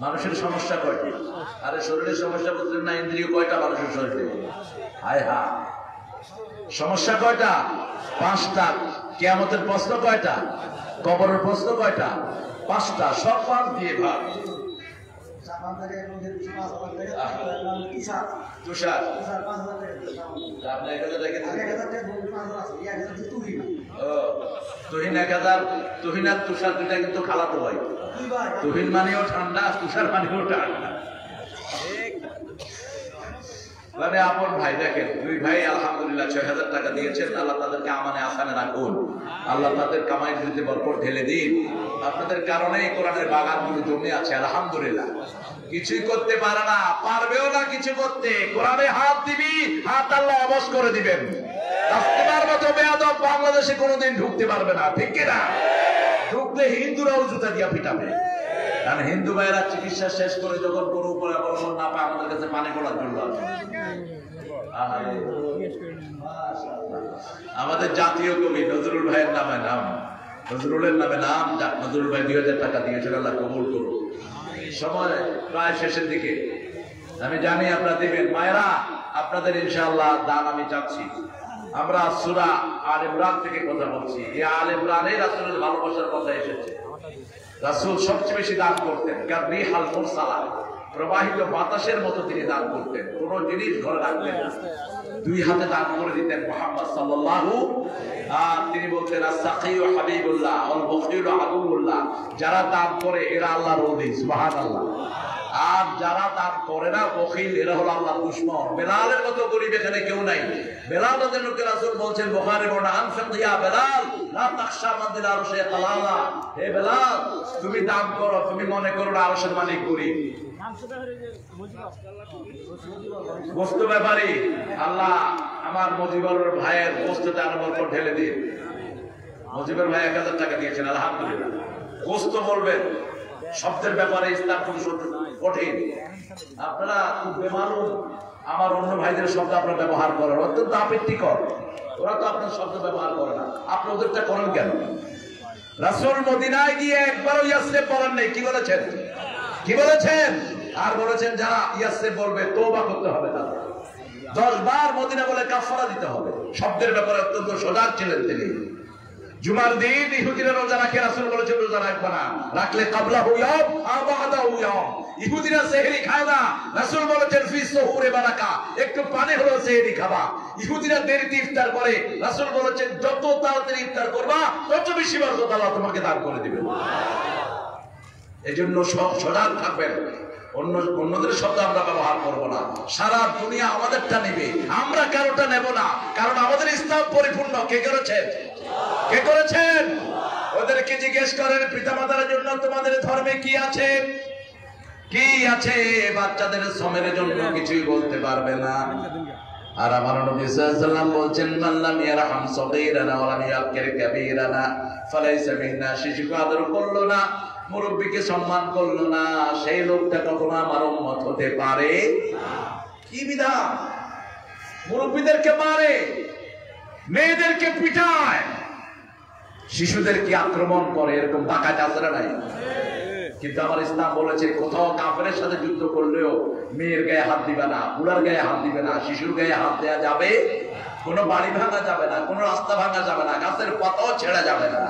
মানুষের সমস্যা কয়টি? আরে শরীরের সমস্যা বলছেন না, ইন্দ্রিয় কয়টা মানুষের শরীরে? হায় হা, সমস্যা কয়টা? 5টা। কিয়ামতের প্রশ্ন কয়টা? কবরের প্রশ্ন কয়টা? 5টা। সব 5 দিয়ে ভাগ। তুষার তুহিন 1000, তুহিন আর তুষার দুইটা কিন্তু খালাতো ভাই। তুহিন মানেও ঠান্ডা, তুষার মানেও ঠান্ডা। মানে আপন ভাই দেখেন, দুই ভাই আলহামদুলিল্লাহ ৬,০০০ টাকা দিয়েছেন। আল্লাহ তাদেরকে আমানে আসানে রাখুন, আল্লাহ তাদের কামাই দিতে বরকত ঢেলে দিন। আপনাদের কারণে এই কোরআনের বাগানগুলো জমে আছে আলহামদুলিল্লাহ। কিছুই করতে পারে না, পারবেও না কিছু করতে। কোরআনে হাত দিবি, হাত আল্লাহ অবশ করে দিবেন। তাসলিমার মতো বেয়াদব বাংলাদেশে কোনোদিন ঢুকতে পারবে না, ঠিক কিনা? ঢুকলে হিন্দুরাও জুতা দিয়া পিটাবে। কারণ হিন্দু ভাইয়েরা চিকিৎসা শেষ করে যখন কোনো উপরে অবলম্বন না পায় আমাদের কাছে পানি পড়ার জন্য আসে। আমাদের জাতীয় কবি নজরুল ভাইয়ের নামে নাম, নজরুলের নামে নাম, নজরুল ভাই ২০০০ টাকা দিয়েছেন, আল্লাহ কবুল করুন। সময় প্রায় শেষের দিকে, আমি জানি আপনারা দিবেন। মায়েরা, আপনাদের ইনশাআল্লাহ দান আমি চাচ্ছি। আমরা সূরা আল ইমরান থেকে কথা বলছি। এই আল ইমরানে রাসূলের ভালোবাসার কথা এসেছে। রাসূল সবচেয়ে বেশি দান করতেন, কাররিহাল মুরসালা, প্রবাহিত বাতাসের মতো তিনি দান করতেন। কোন জিনিস ঘরে রাখতেন না, দুই হাতে দান করে দিতেন মুহাম্মদ সাল্লাল্লাহু। আর তিনি বলতেন আস-সাকিয়ু হাবিবুল্লাহ ওয়াল বখিলু আদুউল্লাহ, যারা দান করে এরা আল্লাহর ওলি, সুবহানাল্লাহ। আর যারা দান করে না, বখিল, এরা হলো আল্লাহর দুশমন। বেলালের মতো গরীব এখানে কেউ নাই। বেলাল রাদিয়াল্লাহু আনহু রাসূল বলছেন বুখারী বর্ণনা, আনফিক ইয়া বেলাল লা তাখশা মাদিল আরশে কালালা, হে বেলাল তুমি দান করো, তুমি মনে করো না আরশের মালিক গরীব। গোশত ব্যাপারী আল্লাহ আমার মজিবর ভাইয়ের গোশতটা আমার উপর ঢেলে দিন। মজিবর ভাই ১০০০ টাকা দিয়েছেন আলহামদুলিল্লাহ। গোশত বলবেন, শব্দের ব্যাপারে ইসলাম খুব কঠিন। আপনারা খুব বেমালুম, আমার অন্য ভাইদের শব্দ আপনারা ব্যবহার করেন, অত্যন্ত আপত্তিকর। ওরা তো আপনার শব্দ ব্যবহার করে না, আপনি ওদেরটা করেন কেন? রাসূল মদিনায় গিয়ে একবারও ইয়াসরিব বলেন নাই। কি বলেছেন? কি বলেছেন? আর বলেছেন যারা ইয়াসরিব বলবে তওবা করতে হবে, তাদের 10 বার মদিনা বলে কাফারা দিতে হবে। শব্দের ব্যাপারে অত্যন্ত সজাগ ছিলেন তিনি। জুমার দিন ইহুদিরা রোজা রাখে, রাসূল বলেছেন রোজা রাখবে না, রাখলে কাবলা হুয়াম আর বাদা হুয়াম। ইহুদিরা সেহরি খায় না, রাসূল বলেছেন ফি সুহুরে বারাকা, একটু পানি হলো সেহরি খাবা। ইহুদিরা দেরিতে ইফতার করে, রাসূল বলেছেন যত তাড়াতাড়ি ইফতার করবা তত বেশি বরকত আল্লাহ তোমাকে দান করে দিবেন। এজন্য সব সজাগ থাকবেন। অন্যদের শব্দ আমরা ব্যবহার করব না। সারা দুনিয়া আমাদেরটা নেবে, আমরা কারোটা নেব না। কারণ আমাদের ইসলাম পরিপূর্ণ। কে করেছেন? কে করেছেন? ওদেরকে জিজ্ঞেস করেন পিতামাতার জন্য তোমাদের ধর্মে কি আছে? কি আছে? বাচ্চাদের শ্রমের জন্য কিছুই বলতে পারবে না। আর আমার নবী সাল্লাল্লাহু আলাইহি ওয়াসাল্লাম বলেন মান লাম ইয়ারহাম সগীরানা ওয়া লাম ইয়াকির কাবীরানা ফালাইসা মিন্না। শিশুকে আদর করলো না, মুরব্বিকে সম্মান করলো না, সেই লোকটা কখনো আমার উম্মত হতে পারে না। কি বিধান! মুরব্বিদেরকে মারে, মেয়েদেরকে পিটায়, শিশুদেরকে আক্রমণ করে, এরকম ডাকাত আছে না নাই? কিন্তু আমার ইসলাম বলেছে কোথাও কাফেরের সাথে যুদ্ধ করলেও মেয়ের গায়ে হাত দিবে না, বুড়ার গায়ে হাত দিবে না, শিশুর গায়ে হাত দেওয়া যাবে, কোনো বাড়ি ভাঙা যাবে না, কোনো রাস্তা ভাঙা যাবে না, গাছের পাতাও ছেড়া যাবে না,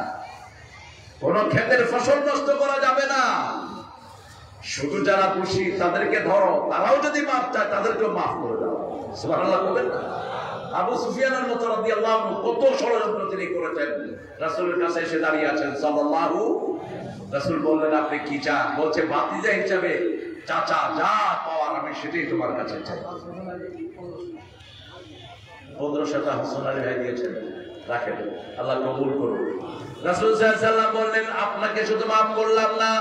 কোনো ক্ষেতের ফসল নষ্ট করা যাবে না। শুধু যারা দোষী তাদেরকে ধরো, তারাও যদি মাফ চায় তাদেরকেও মাফ করে দাও। সুবহানাল্লাহ বলেন না? আবু সুফিয়ানের মতো রাদিয়াল্লাহু আনহু কত ষড়যন্ত্র তিনি করেছেন। রাসূলের কাছে এসে দাঁড়িয়ে আছেন সাল্লাল্লাহু। রাসূল বললেন আপনি কি চান? বলছে ভাতিজা হিসাবে চাচা যা পাওয়ার আমি সেটাই তোমার কাছে চাই। 1500টা হোসেন আলী ভাই দিয়েছেন, রাখেন, আল্লাহ কবুল করুন। রাসূল সাল্লাল্লাহু আলাইহি ওয়াসাল্লাম বললেন আপনাকে শুধু মাফ করলাম না,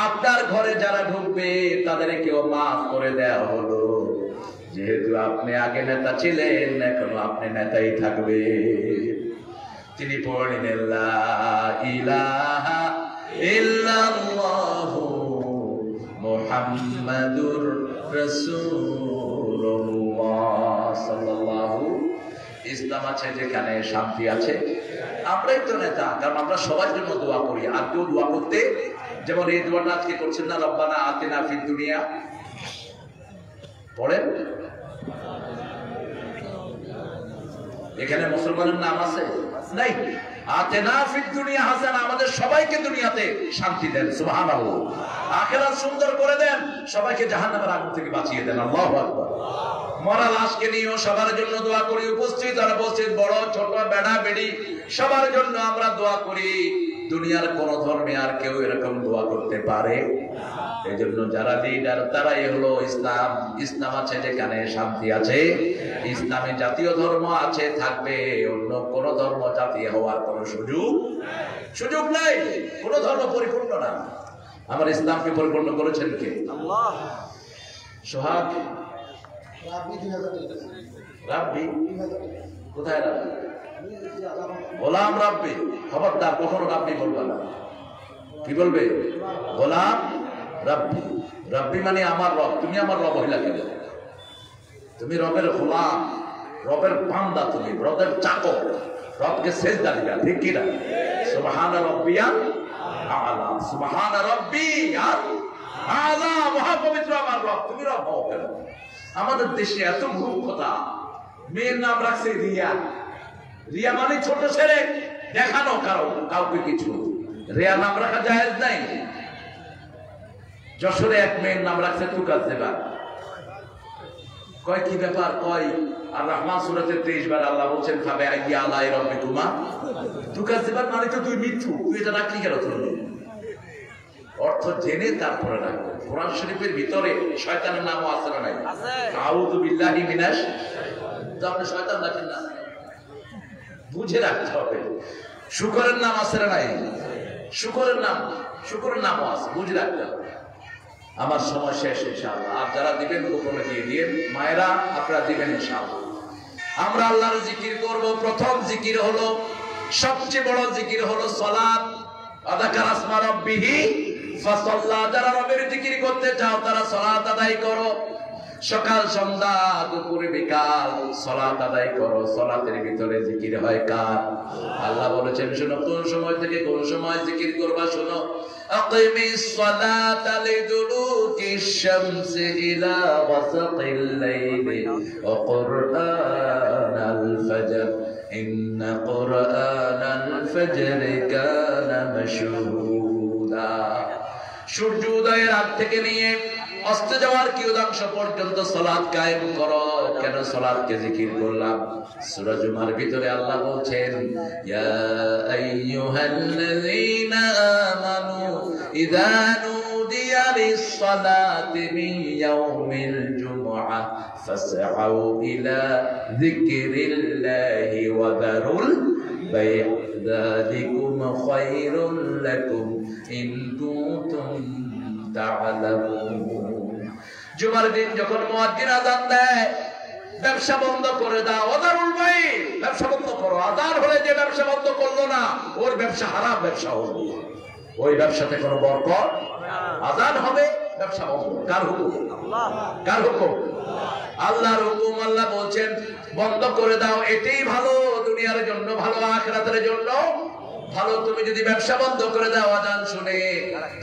আপনার ঘরে যারা ঢুকবে তাদেরকেও মাফ করে দেওয়া হলো। যেহেতু আপনি আগে নেতা ছিলেন, এখন আপনি নেতাই থাকবে। তিনি পড়লেন লা ইলাহা ইল্লাল্লাহু মুহাম্মাদুর রাসূলুল্লাহ সাল্লাল্লাহু। ইসলাম আছে যেখানে শান্তি আছে। আমরাই তো নেতা, কারণ আমরা সবার জন্য দোয়া করি। আর কেউ দোয়া করতে, যেমন এই দোয়াটা আজকে করছেন না, রব্বানা আতিনা ফিদ দুনিয়া পড়েন। এখানে মুসলমানের নাম আছে নাই? আতিনা ফিদ দুনিয়া হাসানা, আমাদের সবাইকে দুনিয়াতে শান্তি দেন, সুবহানাল্লাহ। আখিরাত সুন্দর করে দেন, সবাইকে জাহান্নামের আগুন থেকে বাঁচিয়ে দেন, আল্লাহু আকবার। মরা লাশকে নিয়েও সবার জন্য দোয়া করি। উপস্থিত আর উপস্থিত বড় ছোট বেড়া বেড়ি সবার জন্য আমরা দোয়া করি। দুনিয়ার কোন ধর্মে আর কেউ এরকম দোয়া করতে পারে। এই জন্য যারা লিডার তারাই হলো ইসলাম। ইসলাম আছে যেখানে শান্তি আছে, ইসলামে জাতীয় ধর্ম আছে, থাকবে, অন্য কোন ধর্ম জাতি হওয়ার কোন সুযোগ নাই। কোন ধর্ম পরিপূর্ণ না। আমার ইসলামকে পরিপূর্ণ করেছেন কে? আল্লাহ। সোহাগ রাব্বি কোথায়? রাব্বি গোলাম রাব্বি। খবরদার কখনো রাব্বি বলবে না। কি বলবে? গোলাম রাব্বি। রাব্বি মানে আমার রব। তুমি আমার রব হইলা কেন? তুমি রবের গোলাম, রবের বান্দা, তুমি রবের চাকর, রবকে সেজদা দিবা, ঠিক কি না? সুবহান রাব্বিয়াল আলা, সুবহান রাব্বিয়াল আলা, মহাপবিত্র আমার রব। তুমি রব হও কেন? আমাদের দেশে এত মূর্খতা। মেয়ের নাম রাখছে রিয়া। রিয়া মানে ছোট ছেলে, দেখানো কাউকে কিছু। রিয়া নাম রাখা জায়েজ নাই। যশোরে এক মেয়ের নাম রাখছে তুকাজ্জেবা। কয় কি ব্যাপার? কয় আর রহমান সূরাতে 23 বার আল্লাহ বলছেন খাবে আইয়া আলাই রাব্বিকুমা তুকাজ্জেবা, মানে তো তুই মিথ্যু, তুই এটা রাখলি কেন? তুই অর্থ জেনে তারপরে রাখবে। কোরআন শরীফের ভিতরে শয়তানের নামও আছে না নাই? আউযু বিল্লাহি মিনাশ, তো আপনি শয়তান রাখেন না, বুঝে রাখতে হবে। শুকরের নাম আছে না নাই? শুকরের নামও আছে, বুঝে রাখতে হবে। আমার সময় শেষ ইনশাআল্লাহ। আর যারা দিবেন গোপনে দিয়ে দিয়ে, মায়েরা আপনারা দিবেন ইনশাআল্লাহ। আমরা আল্লাহর জিকির করব। প্রথম জিকির হলো, সবচেয়ে বড় জিকির হলো সালাত। আযাকারা আসমা রাব্বিহি ফাসাল্লা। যারা রবের জিকির করতে চাও তারা সালাত আদায় করো। সকাল সন্ধ্যা দুপুর বিকাল সালাত আদায় করো। সালাতের ভিতরে জিকির হয় কার? আল্লাহ বলেছেন শোনো, কোন সময় থেকে কোন সময় জিকির করবা শোনো। আকিমিস সালাতা লিদুলুকিশ শামসি ইলা ওয়াসাতিল লাইলি ওয়া কুরআনাল ফাজর ইন্না কুরআনাল ফাজরি কানা মাশহুদা। সূর্য উদয়ের আগ থেকে নিয়ে অস্ত যাওয়ার কিয়দাংশ পর্যন্ত সালাত কায়েম করো। কেন সালাতকে জিকির করলাম? সূরা জুমার ভিতরে আল্লাহ বলছেন ইয়া আইয়ুহাল্লাযীনা আমানু ইযা নুদিয়া লিস-সালাতি মিন ইয়াউমিল জুমআহ ফাসআউ ইলা যিকরিল্লাহি ওয়া দারুল বাই' যালিকুম খায়রুল লাকুম ইন কুনতুম তা'লামুন। জুমার দিন যখন মুয়াজ্জিন আযান দেয়, ব্যবসা বন্ধ করে দাও। ওদারুল বাই', ব্যবসা বন্ধ করো। আযান হলে যে ব্যবসা বন্ধ করলো না, ওর ব্যবসা হারাম ব্যবসা হলো, ওই ব্যবসাতে কোনো বরকত। আযান হবে, ব্যবসা বন্ধ। কার হুকুম? আল্লাহ। কার হুকুম? আল্লাহর হুকুম। আল্লাহ বলছেন বন্ধ করে দাও। এটাই ভালো, দুনিয়ার জন্য ভালো, আখিরাতের জন্য ভালো। তুমি যদি ব্যবসা বন্ধ করে দাও আযান শুনে,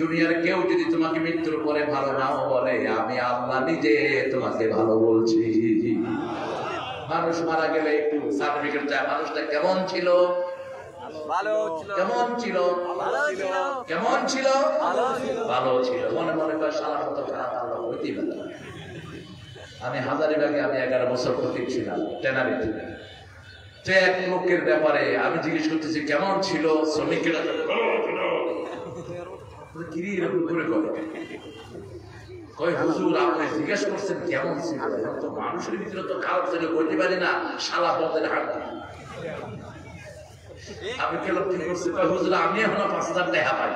দুনিয়ার কেউ যদি তোমাকে মৃত্যুর পরে ভালো নাও বলে, আমি আল্লাহ নিজে তোমাকে ভালো বলছি। মানুষ মারা গেলে একটু সার্টিফিকেট চায়। মানুষটা কেমন ছিল? কেমন ছিল? কেমন ছিল? ভালো ছিল। মনে মনে করে সারা মতো খারাপ আল্লাহ হইতেই পারে। আমি হাজারীবাগে 11 বছর প্রতীক ছিলাম, ট্যানারিতে। এক লোকের ব্যাপারে আমি জিজ্ঞেস করতেছি কেমন ছিল, শ্রমিকেরা হুজুর আপনি জিজ্ঞেস করছেন কেমন ছিল? তো মানুষের ভিতরে তো খারাপ ছিল, বলতে পারি না, শালা পদের হাট। আমি কেন কি করছি? হুজুর আমি এখনো 5,000 টাকা পাই।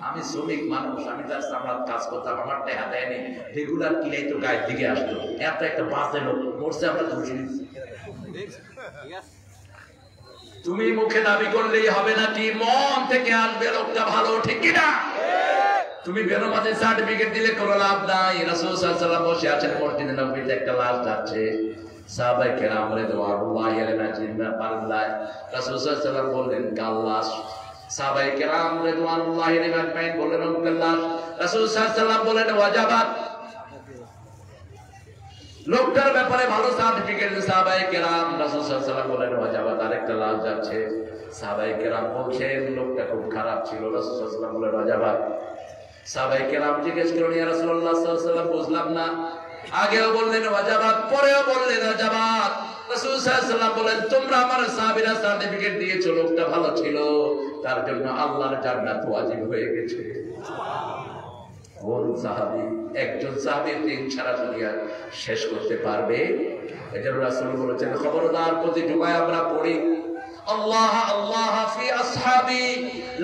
আমি শ্রমিক মানুষ, আমি তার আমার কাজ করতাম, আমার টাকা দেয়নি। রেগুলার কিনাই তো গায়ের দিকে আসতো। একটা বাসে লোক মরছে, আমরা খুশি। তুমি মুখে দাবি করলেই হবে নাকি? মন থেকে আসবে লোকটা ভালো, ঠিক কিনা? তুমি বেনামাজি সার্টিফিকেট দিলে কোনো লাভ নাই। রাসূল সাল্লাল্লাহু আলাইহি ওয়াসাল্লাম বসে আছেন মসজিদে নববীতে, একটা লাশ যাচ্ছে। সাহাবায়ে কেরাম রাদিয়াল্লাহু আনহুম রাসূল সাল্লাল্লাহু আলাইহি ওয়াসাল্লাম বললেন কাল লাশ। সাহাবায়ে কেরাম রাদিয়াল্লাহু আনহুম বললেন অমুকের লাশ। রাসূল সাল্লাল্লাহু আলাইহি ওয়াসাল্লাম বললেন ওয়াজাবাত। লোকটার ব্যাপারে ভালো সার্টিফিকেট। সাহাবায়ে কেরাম রাসূল সাল্লাল্লাহু আলাইহি ওয়াসাল্লাম বলেন ওয়াজাবাত। আরেকটা লাশ যাচ্ছে। সাহাবায়ে কেরাম বলছেন লোকটা খুব খারাপ ছিল। রাসূল সাল্লাল্লাহু আলাইহি ওয়াসাল্লাম বলেন ওয়াজাবাত। সাহাবায়ে কেরাম জিজ্ঞেস করলেন ইয়া রাসূলুল্লাহ সাল্লাল্লাহু আলাইহি ওয়াসাল্লাম বুঝলাম না। আগেও বললেন ওয়াজাবাত, পরেও বললেন ওয়াজাবাত। রাসূল সাল্লাল্লাহু আলাইহি ওয়াসাল্লাম বলেন, তোমরা আমার সাহাবীরা সার্টিফিকেট দিয়েছো লোকটা ভালো ছিল, তার জন্য আল্লাহর জান্নাত ওয়াজিব হয়ে গেছে। কোন সাহাবী? একজন সাহাবী দিন সারা দুনিয়া শেষ করতে পারবে? এজন্য রাসূল বলেছেন, খবরদার প্রতি জুমায় আমরা পড়ি আল্লাহ আল্লাহ ফি আসহাবি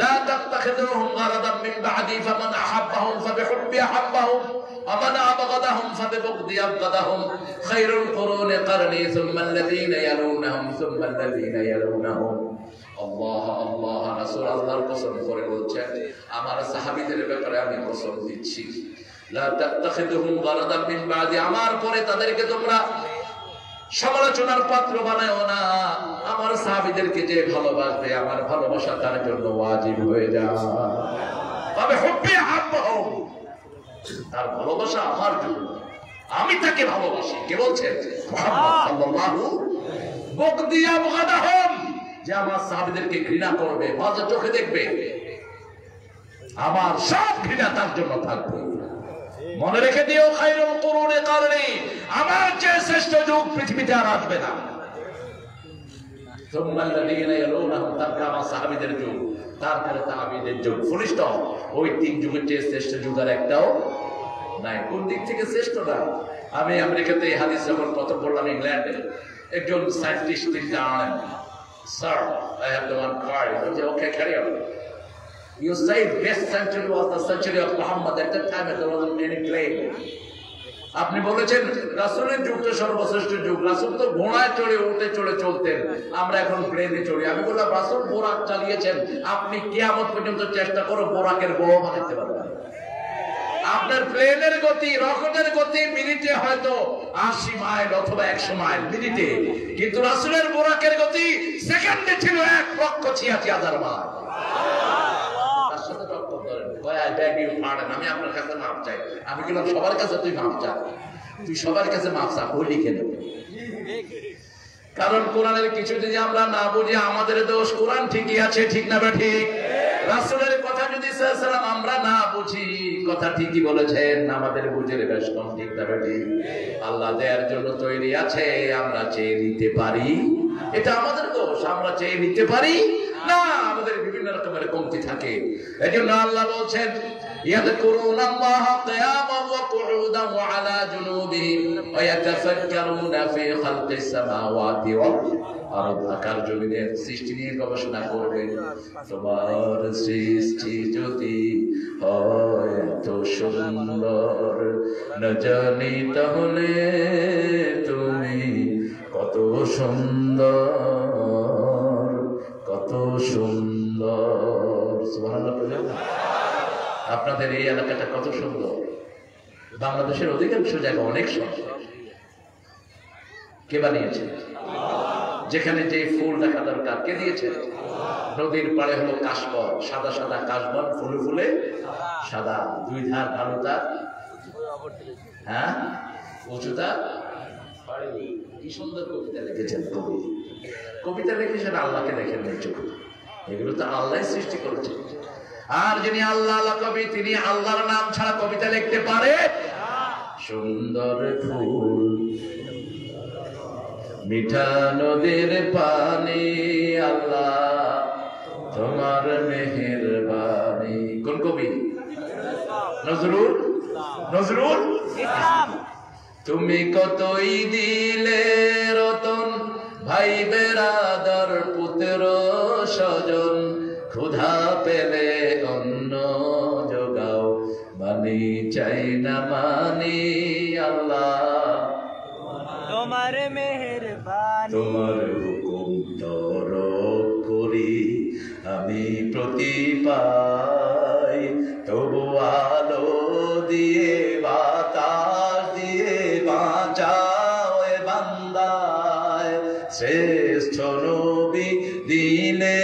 লা তাত্তাখিযুহুম গারাদাম মিন বা'দি ফামান আহাব্বাহুম ফাবিহুব্বি আহাব্বাহুম ওয়া মান আবগাদাহুম ফাবিবুগদি আবগাদাহুম খায়রুল কুরুনি কারনি সুম্মা আল্লাযীনা ইয়ালুনাহুম সুম্মা আল্লাযীনা ইয়ালুনাহুম। আল্লাহ আল্লাহ, রাসূল আল্লাহর কসম করে বলছেন, আমার সাহাবীদের ব্যাপারে আমি কসম দিচ্ছি, লা তাত্তাখিযুহুম গারাদাম মিন বা'দি, আমার পরে তাদেরকে তোমরা সমালোচনার পাত্র বানায়ও না। আমার সাহাবীদেরকে যে ভালোবাসবে, আমার ভালোবাসা তার জন্য ওয়াজিব হয়ে যায়। তবে হুব্বি আহাব্বাহুম, তার ভালোবাসা আমার জন্য, আমি তাকে ভালোবাসি। কে বলছেন? মুহাম্মদ সাল্লাল্লাহু বুগদি আবগাদাহুম, যে আমার সাহাবীদেরকে ঘৃণা করবে, বাজে চোখে দেখবে, আমার সব ঘৃণা তার জন্য থাকবে। মনে রেখে দিও, খায়রুল কুরুনি কারনি, আমার চেয়ে শ্রেষ্ঠ যুগ পৃথিবীতে আর আসবে না। সুম্মা আল্লাযীনা ইয়ালুনাহুম, তারপর আমার সাহাবীদের যুগ, তারপরে তাবিঈদের যুগ, ফুলিস্ট। ওই তিন যুগের চেয়ে শ্রেষ্ঠ যুগ আর একটাও নাই। কোন দিক থেকে শ্রেষ্ঠ না? আমি আমেরিকাতে এই হাদিস যখন প্রথম পড়লাম, ইংল্যান্ডে একজন সায়েন্টিস্ট তিনি জানালেন, sir I have the one card. বলছে, okay, carry on. You say best century was the century of Muhammad. At that time there wasn't any plane. আপনি বলেছেন রাসূলের যুগ তো সর্বশ্রেষ্ঠ যুগ, রাসূল তো ঘোড়ায় চড়ে উঠে চলে চলতেন, আমরা এখন প্লেনে চড়ি। আমি বললাম, রাসূল বোরাক চালিয়েছেন, আপনি কিয়ামত পর্যন্ত চেষ্টা করো বোরাকের বউ বানাতে পারবেন। আপনার প্লেনের গতি, রকেটের গতি মিনিটে হয়তো 80 মাইল অথবা 100 মাইল মিনিটে, কিন্তু রাসূলের বোরাকের গতি সেকেন্ডে ছিল 1,86,000 মাইল। আমি আপনার কাছে মাপ চাই। আমি বললাম, সবার কাছে তুই মাপ চা, তুই সবার কাছে মাপ চা, ওই লিখে নেব। কারণ কোরআনের কিছু যদি আমরা না বুঝি আমাদের দোষ। কোরআন ঠিকই আছে, ঠিক না? ঠিক। রাসূলের কথা যদি সাল্লাল্লাহু আমরা না বুঝি, কথা ঠিকই বলেছেন, আমাদের বুঝের বেশ কম, ঠিক না? ঠিক। আল্লাহ দেওয়ার জন্য তৈরি আছে, আমরা চেয়ে নিতে পারি, এটা আমাদের দোষ। আমরা চেয়ে নিতে পারি না, আমাদের বিভিন্ন রকমের কমতি থাকে। এজন্য আল্লাহ বলছেন, ইয়াযকুরুনাল্লাহা কিয়ামান ওয়া কুউদান ওয়া আলা জুনুবিহিম ওয়া ইয়াতাফাক্কারুনা ফি খালকিস সামাওয়াতি ওয়াল আরদ। আকাশ জমিনের সৃষ্টি নিয়ে গবেষণা করবেন। তোমার সৃষ্টি যদি হয় এত সুন্দর, না জানি তাহলে তুমি কত সুন্দর, কত সুন্দর। সুবহানাল্লাহ। আপনাদের এই এলাকাটা কত সুন্দর। বাংলাদেশের অধিকাংশ জায়গা অনেক সুন্দর। কে বানিয়েছে? যেখানে যে ফুল দেখা দরকার কে দিয়েছে? নদীর পাড়ে হলো কাশবন, সাদা সাদা কাশবন, ফুলে ফুলে সাদা, দুই ধার ঢালুতা, হ্যাঁ উঁচুতা। কি সুন্দর কবিতা লিখেছেন কবি। কবিতা লিখেছেন, আল্লাহকে দেখেন নাই চোখে। এগুলো তো আল্লাহ সৃষ্টি করেছেন। আর যিনি আল্লাহ আল্লাহ কবি, তিনি আল্লাহর নাম ছাড়া কবিতা লিখতে পারে? সুন্দর ফুল, মিঠা নদীর পানি, আল্লাহ তোমার মেহেরবানি। কোন কবি? নজরুল। নজরুল। তুমি কতই দিলে রতন, ভাই বেরাদার পুত্র স্বজন, ক্ষুধা পেলে অন্ন যোগাও, মানি চাই না মানি, আল্লাহ তোমার মেহেরবানি। তোমার হুকুম তরক করি আমি প্রতি পাই, তবু আলো দিয়ে বাতাস দিয়ে বাঁচাও এ বান্দায়। শ্রেষ্ঠ নবী দিলে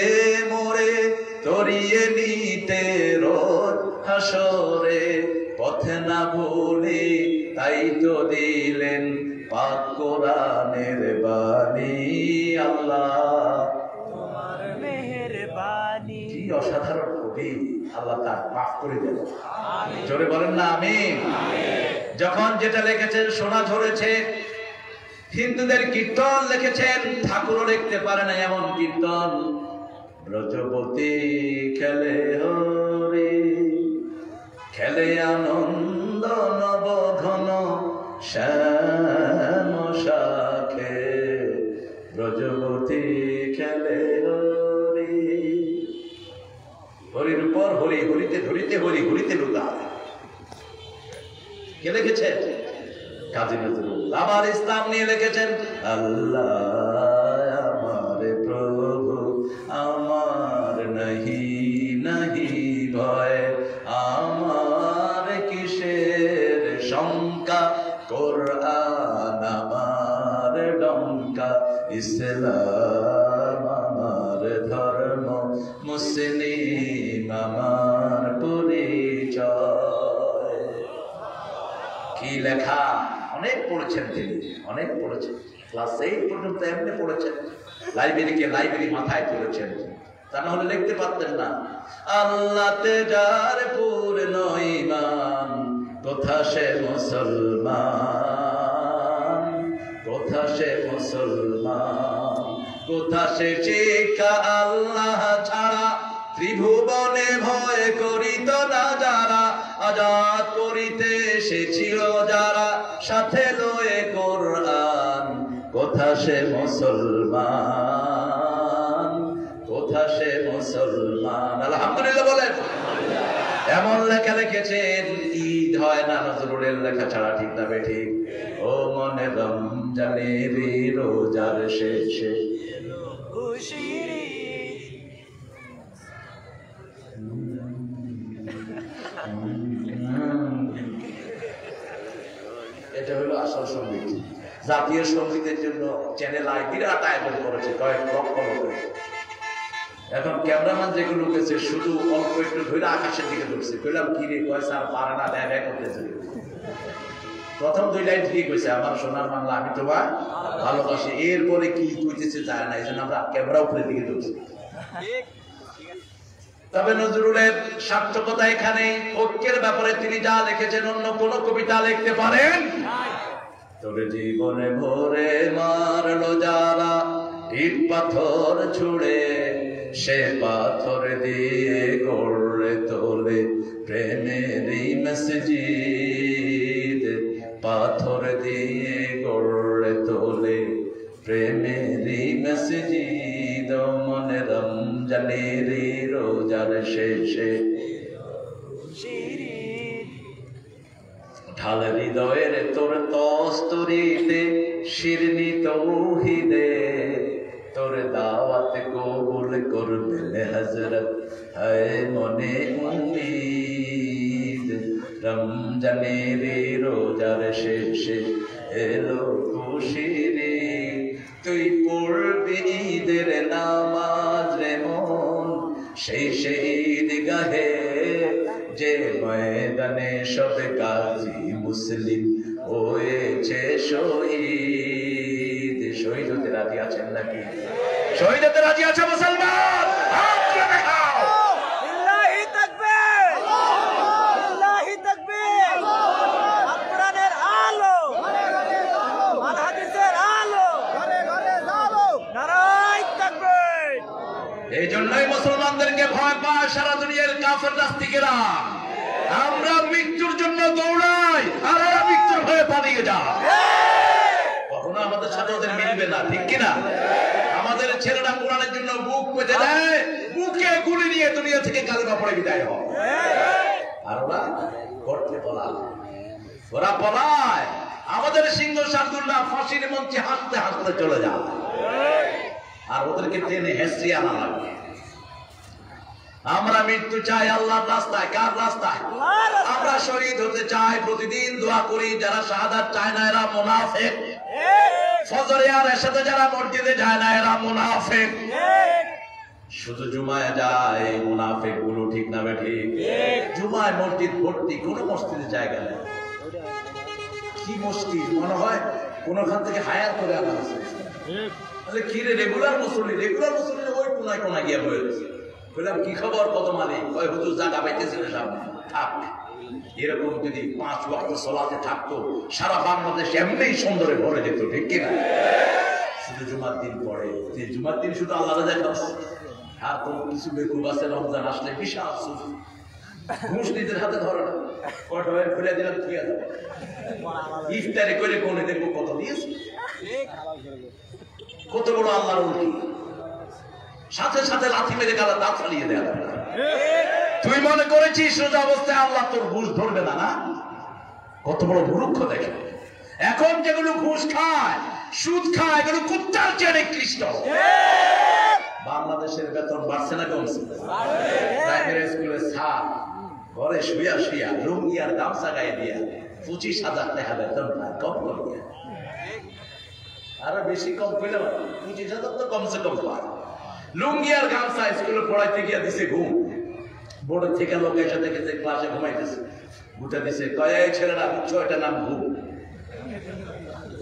মোরে তরিয়ে নিতে রোজ হাসরে, পথে না ভুলি তাই তো দিলেন পাক কোরআনের বাণী, আল্লাহ তোমার মেহেরবানি। কি অসাধারণ কবি, আল্লাহ তার মাফ করে দেন। জোরে বলেন না আমিন। যখন যেটা লিখেছেন সোনা ঝরেছে, হিন্দুদের কীর্তন লিখেছেন, ঠাকুরও লিখতে পারে না এমন কীর্তন। ব্রজবতী খেলে হরি, খেলে আনন্দ নবঘন শ্যাম শাখে, ব্রজবতী খেলে হরি। হরির উপর হরি, হরিতে ধরিতে হরি, হরিতে লুকা। কে লিখেছেন? কাজী নজরুল। আবার ইসলাম নিয়ে লিখেছেন, আল্লাহ আমার প্রভু, আমার নাহি নাহি ভয়, আমার কিসের শঙ্কা, কোরআন আমার ডঙ্কা, ইসলাম আমার ধর্ম, মুসলিম আমার পরিচয়। কি লেখা! অনেক পড়েছেন তিনি, অনেক পড়েছেন। ক্লাস 8 পর্যন্ত এমনি পড়েছেন। লাইব্রেরিকে লাইব্রেরি মাথায় তুলেছেন, তা না হলে লিখতে পারতেন না। আল্লাহতে যার পূর্ণ ঈমান, কোথা সে মুসলমান, কোথা সে মুসলমান, কোথা সে শিক্ষা আল্লাহ ছাড়া, ত্রিভুবনে ভয় করিত না যারা, আজাদ করিতে এসেছিল যারা, সাথে লয়ে কোরআন, কোথা সে মুসলমান, কোথা সে মুসলমান। আলহামদুলিল্লাহ বলেন। এমন লেখা লিখেছেন, ঈদ হয় না নজরুলের লেখা ছাড়া, ঠিক না বেঠিক? ও মনে রমজানের রোজার শেষে এটা হলো আসল সঙ্গীত। জাতীয় সঙ্গীতের জন্য চ্যানেল আই বিরাট আয়োজন করেছে, কয়েক লক্ষ লোক। এখন ক্যামেরাম্যান যেগুলো গেছে শুধু অল্প একটু ধরে আকাশের দিকে ঢুকছে। কইলাম কি রে? কয় স্যার পারে না, ব্যয় করতেছে। প্রথম 2 লাইন ঠিক হয়েছে, আমার সোনার বাংলা আমি তোমার ভালোবাসি। এরপরে কি কইতেছে যায় না, এই জন্য আমরা ক্যামেরা উপরের দিকে ঢুকছি। তবে নজরুলের সার্থকতা এখানে, ঐক্যের ব্যাপারে তিনি যা লিখেছেন অন্য কোন কবিতা লিখতে পারেন। তোর জীবনে ভরে মারলো যারা, ইট পাথর ছুড়ে, সে পাথর দিয়ে গড়ে তোলে প্রেমেরই মসজিদ, পাথর দিয়ে গড়ে তোলে প্রেমেরই মসজিদ। মনে রমজানের রোজার শেষে ঢাল হৃদয়ের তোর তস্তরিতে, শিরনি তৌহিদে, তোর দাওয়াত কবুল করবেন হযরত, হায় মনে উম্মীদ। রমজানের রোজার শেষে এলো খুশির, তুই পড়বি ঈদের নামাজ রে মন, সেই শহীদ গাহে যে ময়দানে সব গাজী মুসলিম হয়েছে শহীদ। শহীদ হতে রাজি আছেন নাকি? শহীদ হতে রাজি আছে মুসলমান? এই জন্যই মুসলমানদেরকে ভয় পায় সারা দুনিয়ার কাফের নাস্তিকেরা। আমরা মৃত্যুর জন্য দৌড়াই আর ওরা মৃত্যুর ভয়ে পালিয়ে যায়। কখনো আমাদের সাথে ওদের মিলবে না, ঠিক কিনা? আমাদের ছেলেরা কোরআনের জন্য বুক পেতে দেয়, বুকে গুলি নিয়ে দুনিয়া থেকে কালেমা পড়ে বিদায় হয়। আর ওরা করতে পলায়, ওরা পলায়। আমাদের সিংহ শার্দুল্লাহ ফাঁসির মঞ্চে হাসতে হাসতে চলে যায়, আর ওদেরকে টেনে হেসড়িয়ে আনা লাগবে। আমরা মৃত্যু চাই আল্লাহর রাস্তায়। কার রাস্তায়? আমরা শহীদ হতে চাই, প্রতিদিন দোয়া করি। যারা শাহাদাত চায় না এরা মুনাফিক। ফজরে আর এশাতে যারা মসজিদে যায় না এরা মুনাফিক। শুধু জুমায় যায় মুনাফিক গুলো, ঠিক না বেঠিক? জুমায় মসজিদ ভর্তি, কোন মসজিদে জায়গা নেই। কি মসজিদ মনে হয় কোনখান থেকে হায়ার করে আনা হয়েছে। কি রে রেগুলার মুসল্লি? রেগুলার মুসল্লি ওই কোনায় কোনায় গিয়ে বয়ে রয়েছে। বললাম কি খবর, কত মালিক? হুজুর জায়গা পাইতেছিল সামনে। থাক। এরকম যদি 5 ওয়াক্ত সালাতে থাকতো সারা বাংলাদেশ এমনিই সুন্দরে ভরে যেত, ঠিক কিনা? শুধু জুমার দিন পড়ে, যে জুমার দিন শুধু আল্লাহর দেখা। আর কোন কিছু বেকুব আছে রমজান আসলে বিশাল সুখ, ঘুষ নিজের হাতে ধরে না, কটা খুলে দিলাম ঠিক আছে, ইফতারি করে কোনে দেখবো কত দিয়েছে, কত বড় আল্লাহর উল্টি, সাথে সাথে লাথি মেরে গালা দাঁত ফালিয়ে দেওয়া। তুই মনে করেছিস রোজা অবস্থায় আল্লাহ তোর ঘুষ ধরবে না? না, কত বড় মূর্খ দেখে। এখন যেগুলো ঘুষ খায়, সুদ খায়, এগুলো কুত্তার চেয়ে নিকৃষ্ট। বাংলাদেশের বেতন বাড়ছে না কমছে? প্রাইমারি স্কুলের স্যার ঘরে শুয়া শুয়া লুঙ্গি আর গামছা গায়ে দিয়া 25,000 টাকা বেতন পায়, কম করিয়া। আরো বেশি কম পেলে 25,000 তো কমসে কম পায়। লুঙ্গি আর গামছা স্কুলে পড়াইতে গিয়া দিছে ঘুম। বোর্ডের থেকে লোক এসে দেখেছে ক্লাসে ঘুমাইতেছে, ঘুটে দিছে, কয় এই ছেলেরা বুঝছো এটা নাম ঘুম।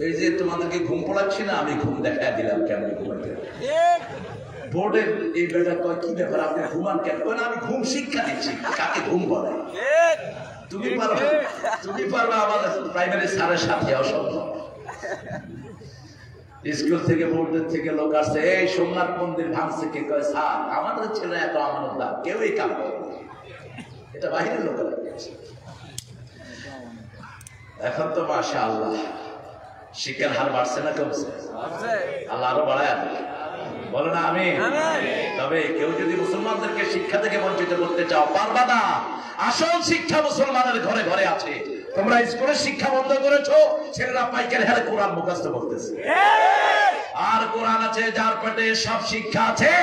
এই যে তোমাদেরকে ঘুম পড়াচ্ছি না, আমি ঘুম দেখায় দিলাম কেমন ঘুমাইতে। বোর্ডের এই বেটা কয় কি ব্যাপার আপনি ঘুমান কেন? কয় না আমি ঘুম শিক্ষা দিচ্ছি, কাকে ঘুম বলে। তুমি পারবে আমাদের প্রাইমারি স্যারের সাথে অসম্ভব। স্কুল থেকে বোর্ডের থেকে লোক আসছে, এই সোমনাথ মন্দির ভাঙছে কে? কয় স্যার আমাদের ছেলে এত আমানতদার, কেউই কাম করে। এটা বাহিরের লোকেরা। এখন তো মাশাআল্লাহ শিক্ষার হার বাড়ছে না কমছে? আল্লাহ আরো বাড়ায় বলে না আমি। তবে কেউ যদি মুসলমানদেরকে শিক্ষা থেকে বঞ্চিত করতে চাও পারবা না। আসল শিক্ষা মুসলমানের ঘরে ঘরে আছে। তোমরা স্কুলের শিক্ষা বন্ধ করেছো, ছেলেরা পাইকারি হারে কোরআন মুখস্থ করতেছে। আর কোরআন আছে যার পেটে সব শিক্ষা আছে,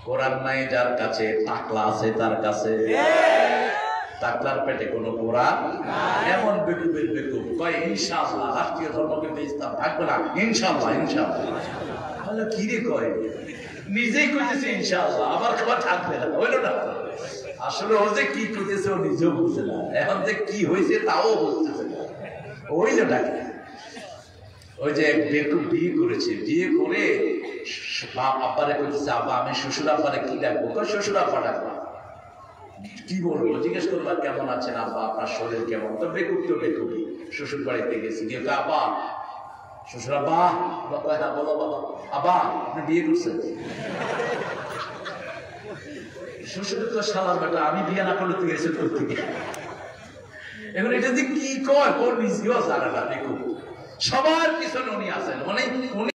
কোরআন নাই যার কাছে, টাকলা আছে তার কাছে। টাকলার পেটে কোনো কোরআন। এমন বেকুবের বেকুব কয় ইনশাআল্লাহ রাষ্ট্রীয় ধর্মকে ইসলাম থাকবে না, ইনশাআল্লাহ ইনশাআল্লাহ। তাহলে কি রে কয়, নিজেই কইতেছে ইনশাআল্লাহ, আবার খাবার থাকবে না, হইল না। আসলে ও যে কি করতেছে ও নিজেও বুঝে না, এখন যে কি হয়েছে তাও বুঝতেছে না। হইল টাকা ওই যে বেকুব বিয়ে করেছে, বিয়ে করে বাপ আব্বারে কইতেছে আব্বা আমি শ্বশুর আব্বারে কি ডাকবো? শ্বশুর আব্বা ডাকবা। কি বলবো? জিজ্ঞেস করবা কেমন আছেন আব্বা, আপনার শরীর কেমন? তো বেকুব তো বেকুবই। শ্বশুর বাড়িতে গেছি, গিয়ে আব্বা, শ্বশুর আব্বা, হ্যাঁ বলো বাবা। আব্বা আপনি বিয়ে করছেন? শ্বশুর তো শালার বেটা, আমি বিয়ে না করলে তুই এসে করতে গিয়ে। এখন এটা যে কি কয় ওর নিজেও জানে না। বেকুব সবার পিছনে উনি আছেন, মানে উনি